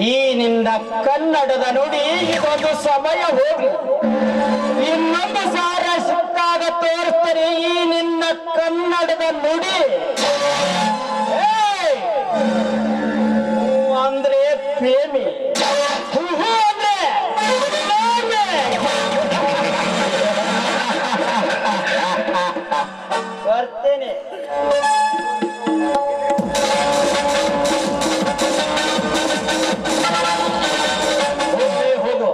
ಈ ನಿನ್ನ ಕನ್ನಡದ ನುಡಿ ಇದೊಂದು ಸಮಯ ಹೋಗಿ ಇನ್ನೊಂದು ಸಾರ ಸಿಕ್ಕಾಗ ತೋರಿಸ್ತಾರೆ ಈ ನಿನ್ನ ಕನ್ನಡದ ನುಡಿ. ಅಂದ್ರೆ ಪ್ರೇಮಿ, ಅಂದ್ರೆ ಬರ್ತೇನೆ. ಹೋಗು,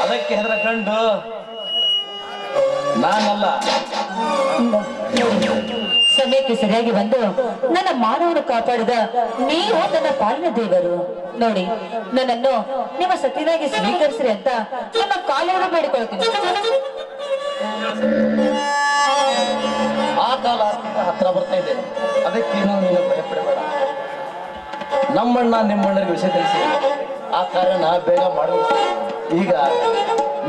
ಅದಕ್ಕೆ ಹೆದರ ಕಂಡು ನಾನಲ್ಲ. ಸಮಯಕ್ಕೆ ಸರಿಯಾಗಿ ಬಂದು ನನ್ನ ಮಾನವನು ಕಾಪಾಡಿದ ನೀವು ನನ್ನ ಪಾಲಿನ ದೇವರು. ನೋಡಿ, ನನ್ನನ್ನು ನಿಮ್ಮ ಸತಿಯಾಗಿ ಸ್ವೀಕರಿಸ್ರಿ ಅಂತ ನಿಮ್ಮ ಕಾಲವನ್ನು ಬೇಡಿಕೊಳ್ತೀನಿ. ಆ ಕಾಲ ಹತ್ರ ಬರ್ತಾ ಇದೆ, ಅದಕ್ಕೇನು ನೀನು ಭಯಪಡಬೇಡ. ನಮ್ಮಣ್ಣ ನಿಮ್ಮಣ್ಣರಿಗೆ ವಿಷಯ ತಿಳಿಸಿ ಆ ಕಾರ್ಯನ ಬೇಗ ಮಾಡುವುದು. ಈಗ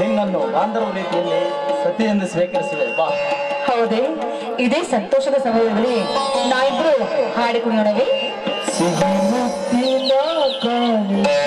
ನಿನ್ನನ್ನು ಬಾಂಧವ ರೀತಿಯಲ್ಲಿ ಸತಿಯೆಂದು ಸ್ವೀಕರಿಸಿದೆ. ಬಾ. ಹೌದೇ, ಇದೇ ಸಂತೋಷದ ಸಮಯದಲ್ಲಿ ನಾವಿಬ್ರು ಹಾಡಿ ಕುಣಿಯೋಣವೇ? ಸಿಹಿ ಮುತ್ತಿನ ಕಾಣಿಕೆ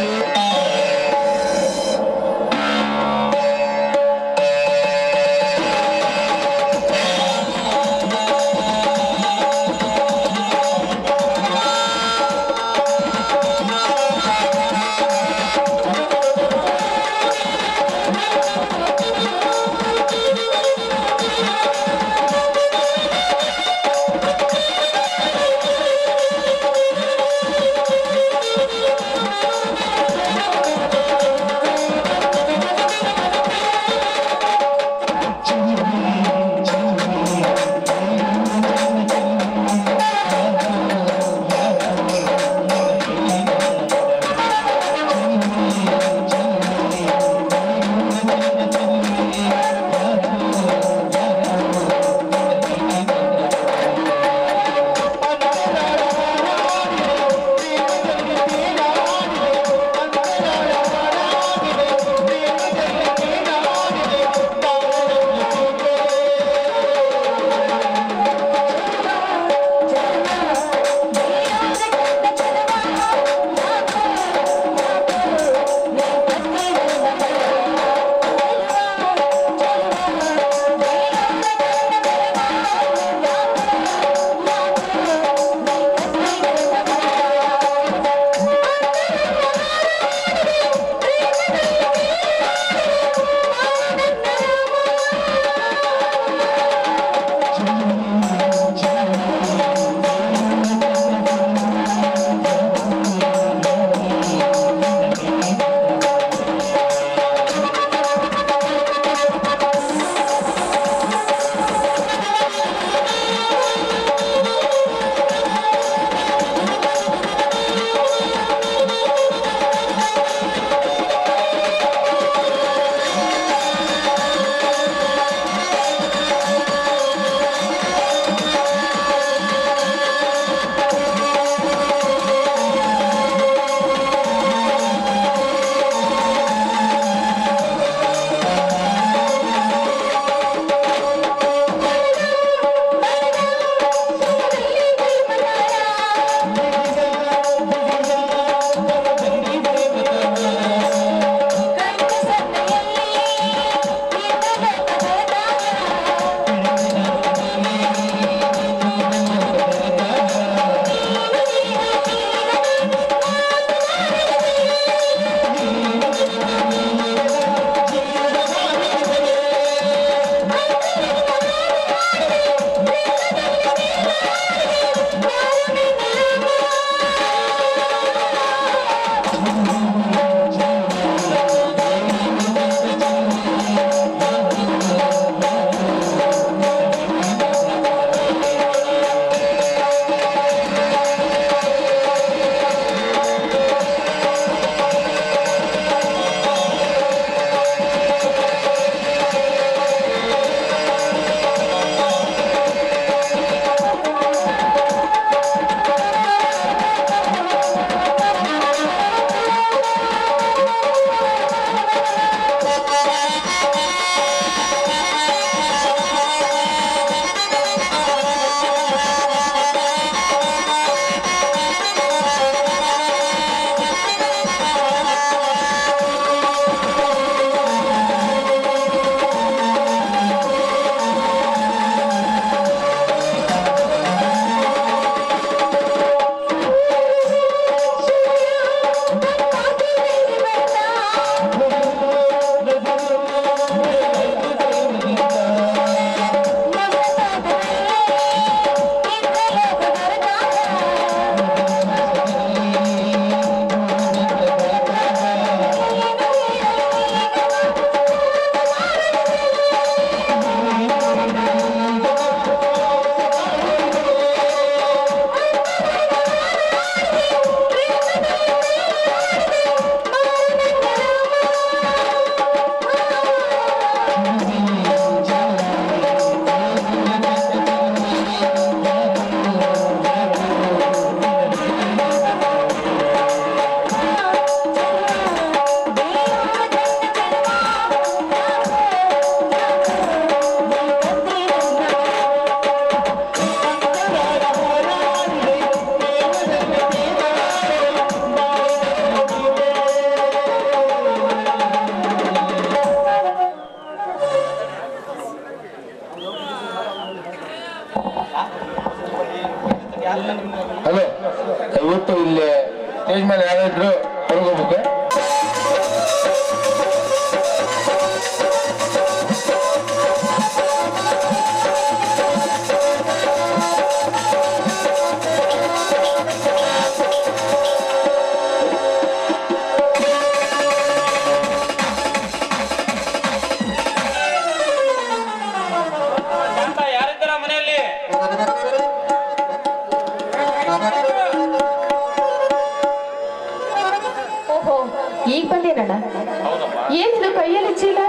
ಏನಿದು ಕೈಯಲ್ಲಿ ಚೀಲ?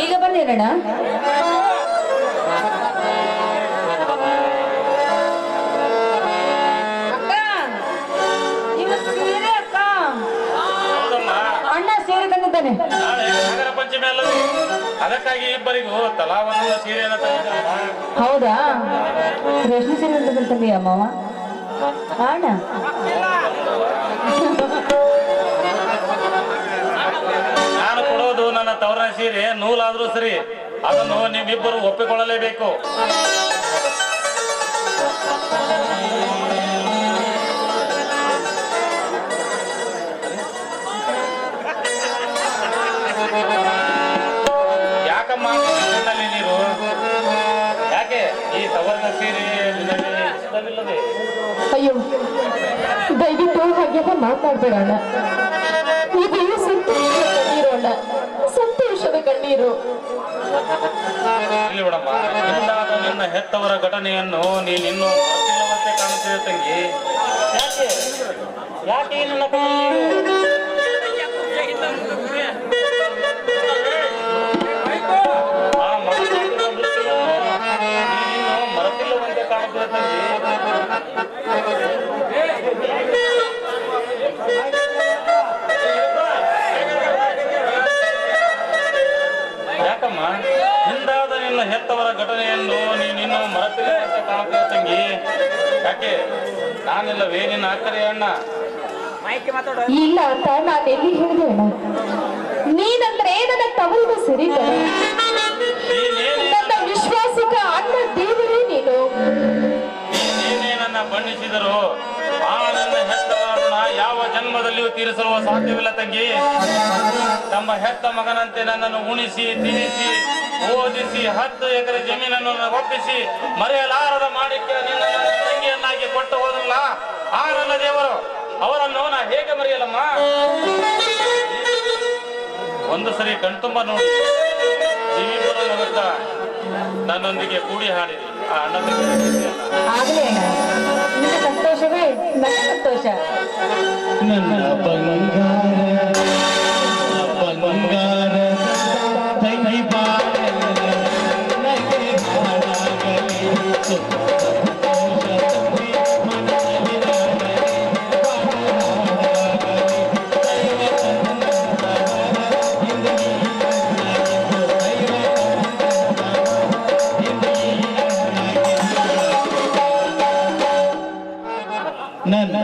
ಈಗ ಬಂದೇನಣ್ಣ? ಅಕ್ಕ, ಇದು ಸೀರೆ ಅಕ್ಕ. ಅಣ್ಣ ಸೀರೆ ತಂದಿದ್ದಾನೆ. ನಾಳೆ ನಾಗರ ಪಂಚಮಿ ಅಲ್ಲವೇ? ಅದಕ್ಕಾಗಿ ಇಬ್ಬರಿಗೂ ತಲಾ ಒಂದು ಸೀರೆಯನ್ನು ತಂದಿದ್ದಾರಮ್ಮ. ಹೌದಾ? ರೇಷ್ಮೆ ಸೀರೆ ತಂದಿದ್ದೀಯ ಮಾವ? ಅಣ್ಣ ನಾನು ಕೊಡೋದು ನನ್ನ ತವರಿನ ಸೀರೆ ನೂಲಾದ್ರೂ ಸರಿ, ಅದನ್ನು ನೀವಿಬ್ಬರು ಒಪ್ಪಿಕೊಳ್ಳಲೇಬೇಕು. ಯಾಕಮ್ಮ ಕಣ್ಣಲ್ಲಿ ನೀರು? ಯಾಕೆ ಈ ತವರಿನ ಸೀರೆ ನಿನಗೆ ಇಷ್ಟವಿಲ್ಲದೆ? ಅಯ್ಯೋ, ದಯವಿಟ್ಟು ಹಾಗೆಲ್ಲ ಮಾತಾಡ್ಬೇಡ ಅಣ್ಣ. ಇದು ಸಂತೋಷದ ಕಣ್ಣೀರು ಅಣ್ಣ, ಸಂತೋಷದ ಕಣ್ಣೀರು. ಇಲ್ಲಿ ಬಿಡಮ್ಮ, ಇಂದಾದ ನಿನ್ನ ಹೆತ್ತವರ ಘಟನೆಯನ್ನು ನೀನಿನ್ನೂ ಮರೆತಿಲ್ಲವಂತೆ ಕಾಣುತ್ತಿದೆ ತಂಗಿ. ಯಾಕೆ ಯಾಕೆ ಈ ನನ್ನ ಕಣ್ಣೀರು? ಆ ಮರೆತಿರುವ ದೃಶ್ಯವನ್ನು ನೀನಿನ್ನೂ ಮರೆತಿಲ್ಲವಂತೆ ಕಾಣುತ್ತಿದೆ ತಂಗಿ. ಯಾಕಮ್ಮ, ಹಿಂದಾದ ನಿನ್ನ ಹೆತ್ತವರ ಘಟನೆಯನ್ನು ನೀನಿನ್ನೂ ಮರೆತಿಲ್ಲವಂತೆ ಕಾಣುತ್ತಿದೆ ತಂಗಿ. ಯಾಕೆ ನಾನಿಲ್ಲವೇ ನಿನ್ನ ಅಕ್ಕರೆ ಅಣ್ಣ? ಇಲ್ಲ ಅಂತ ನಾನು ಎಲ್ಲಿ ಹೇಳಿದೆ ಅಣ್ಣ. ನೀನಂದ್ರೆ ನನ್ನ ತವರಿನ ಸರಿ ಕಣ. ನನ್ನ ವಿಶ್ವಾಸಕ ಅಣ್ಣ ದೇವರೇ ನೀನು. ನೀನೇನೇ ನನ್ನ ಬಣ್ಣಿಸಿದರು ಆ ನನ್ನ ಹೆತ್ತವರನ್ನ ಯಾವ ಜನ್ಮದಲ್ಲಿಯೂ ತೀರಿಸಲು ಸಾಧ್ಯವಿಲ್ಲ ತಂಗಿ. ತಮ್ಮ ಹೆತ್ತ ಮಗನಂತೆ ನನ್ನನ್ನು ಉಣಿಸಿ ತಿನ್ನಿಸಿ ಓದಿಸಿ 10 ಎಕರೆ ಜಮೀನನ್ನು ಒಪ್ಪಿಸಿ ಮರೆಯಲಾರದ ಮಾಡಿಕ್ಕೆ ನಿನ್ನ ನನ್ನ ತಂಗಿಯನ್ನಾಗಿ ಕೊಟ್ಟು ಹೋದಲ್ಲ ಆ ನನ್ನ ದೇವರು, ಅವರನ್ನು ನಾ ಹೇಗೆ ಮರೆಯಲಮ್ಮ? ಒಂದು ಸರಿ ಕಣ್ತುಂಬ ನೋಡಿ ನೀವಿಬ್ಬರು ನಗುತ್ತಾ ನನ್ನೊಂದಿಗೆ ಕೂಡಿ ಹಾಡಿರಿ ಆ ಅಣ್ಣ ಆಗಲೇ ಅಣ್ಣ, ನಿನ್ನ ಸಂತೋಷವೇ ನನ್ನ ಸಂತೋಷ. ನನ್ನ ಬಂಗಾರ ಬಂಗಾರ ತಂಗಿ ಬಾಳ ನನಗೆ ಹಾಳಾಗಲಿ. ನನ್ನ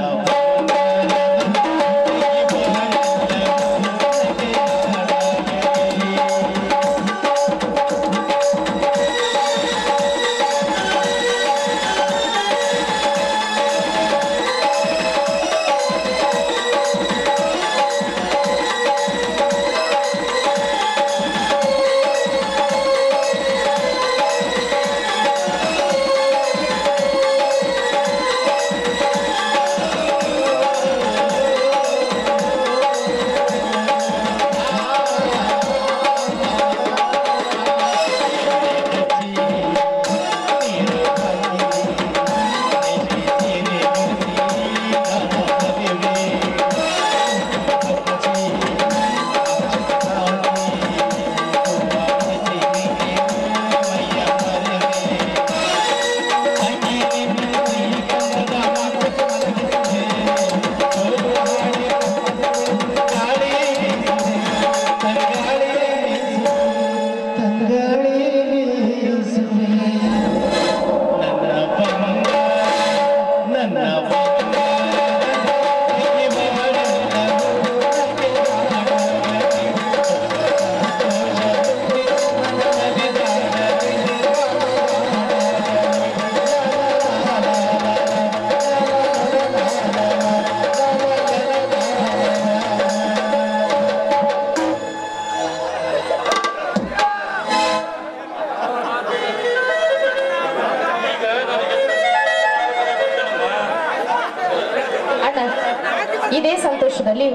ಇದೇ ಸಂತೋಷದಲ್ಲಿ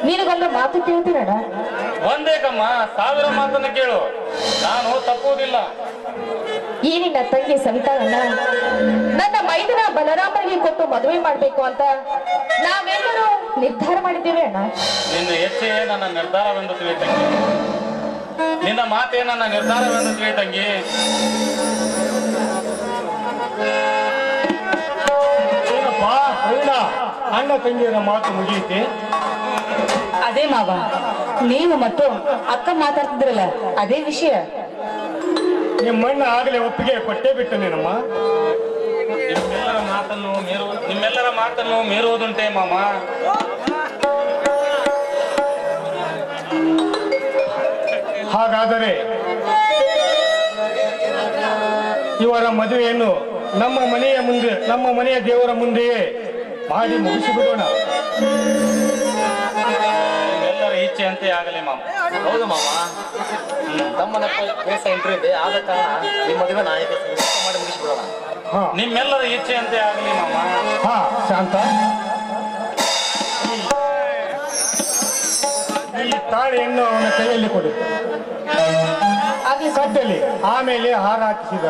ನಿನಗೊಂದು ಮಾತು ಕೇಳ್ತೀರಣ್ಣ. ಒಂದೇಕಮ್ಮ, 1000 ಮಾತನ್ನ ಕೇಳು, ನಾನು ತಪ್ಪುವುದಿಲ್ಲ. ಈ ನಿನ್ನ ತಂಗಿ ಸವಿತಾಳನ್ನ ನನ್ನ ಮೈದನ ಬಲರಾಮನಿಗೆ ಕೊಟ್ಟು ಮದುವೆ ಮಾಡ್ಬೇಕು ಅಂತ ನಾವೆಲ್ಲರೂ ನಿರ್ಧಾರ ಮಾಡಿದ್ದೇವೆ ಅಣ್ಣ. ನಿನ್ನ ಹೆಜ್ಜೆಯೇ ನನ್ನ ನಿರ್ಧಾರವೆಂದು ತಿಳಿ ತಂಗಿ. ನಿನ್ನ ಮಾತೇ ನನ್ನ ನಿರ್ಧಾರವೆಂದು ತಿಳಿ ತಂಗಿ. ಏನಪ್ಪ ಪ್ರವೀಣ, ಅಣ್ಣ ತಂಗಿಯರ ಮಾತು ಮುಗಿಯುತ್ತೆ. ಅದೇ ಮಾವ, ನೀವು ಮತ್ತು ಅಕ್ಕ ಮಾತಾಡ್ತಿದ್ರಲ್ಲ ಅದೇ ವಿಷಯ. ನಿಮ್ಮಣ್ಣ ಆಗಲೇ ಒಪ್ಪಿಗೆ ಕೊಟ್ಟೇ ಬಿಟ್ಟನೇನಮ್ಮ. ನಿಮ್ಮೆಲ್ಲರ ಮಾತನ್ನು ಮೀರುವುದುಂಟೆ ಮಾಮ. ಹಾಗಾದರೆ ಇವರ ಮದುವೆಯನ್ನು ನಮ್ಮ ಮನೆಯ ದೇವರ ಮುಂದೆಯೇ ಮಾಡಿ ಮುಗಿಸಿಬಿಡೋಣ. ನಿಮ್ಮೆಲ್ಲರ ಇಚ್ಛೆಯಂತೆ ಆಗಲಿ ಮಾಮ. ಹೌದು ಮಾಮ, ತಮ್ಮನ ಕೇಸ ಎಂಟ್ರಿ ಇದೆ, ಆದ ಕಾರಣ ನಿಮ್ಮ ಮದುವೆ ನಾಯಕ ಮಾಡಿ ಮುಗಿಸ್ಬಿಡೋಣ. ಹಾ ನಿಮ್ಮೆಲ್ಲರ ಇಚ್ಛೆಯಂತೆ ಆಗಲಿ ಮಾಮ. ಹಾ ಶಾಂತ, ಈ ತಾಳಿಯನ್ನು ಅವನ ಕೈಯಲ್ಲಿ ಕೊಡು, ಕಟ್ಟಲಿ, ಆಮೇಲೆ ಹಾರ ಹಾಕಿಸಿದ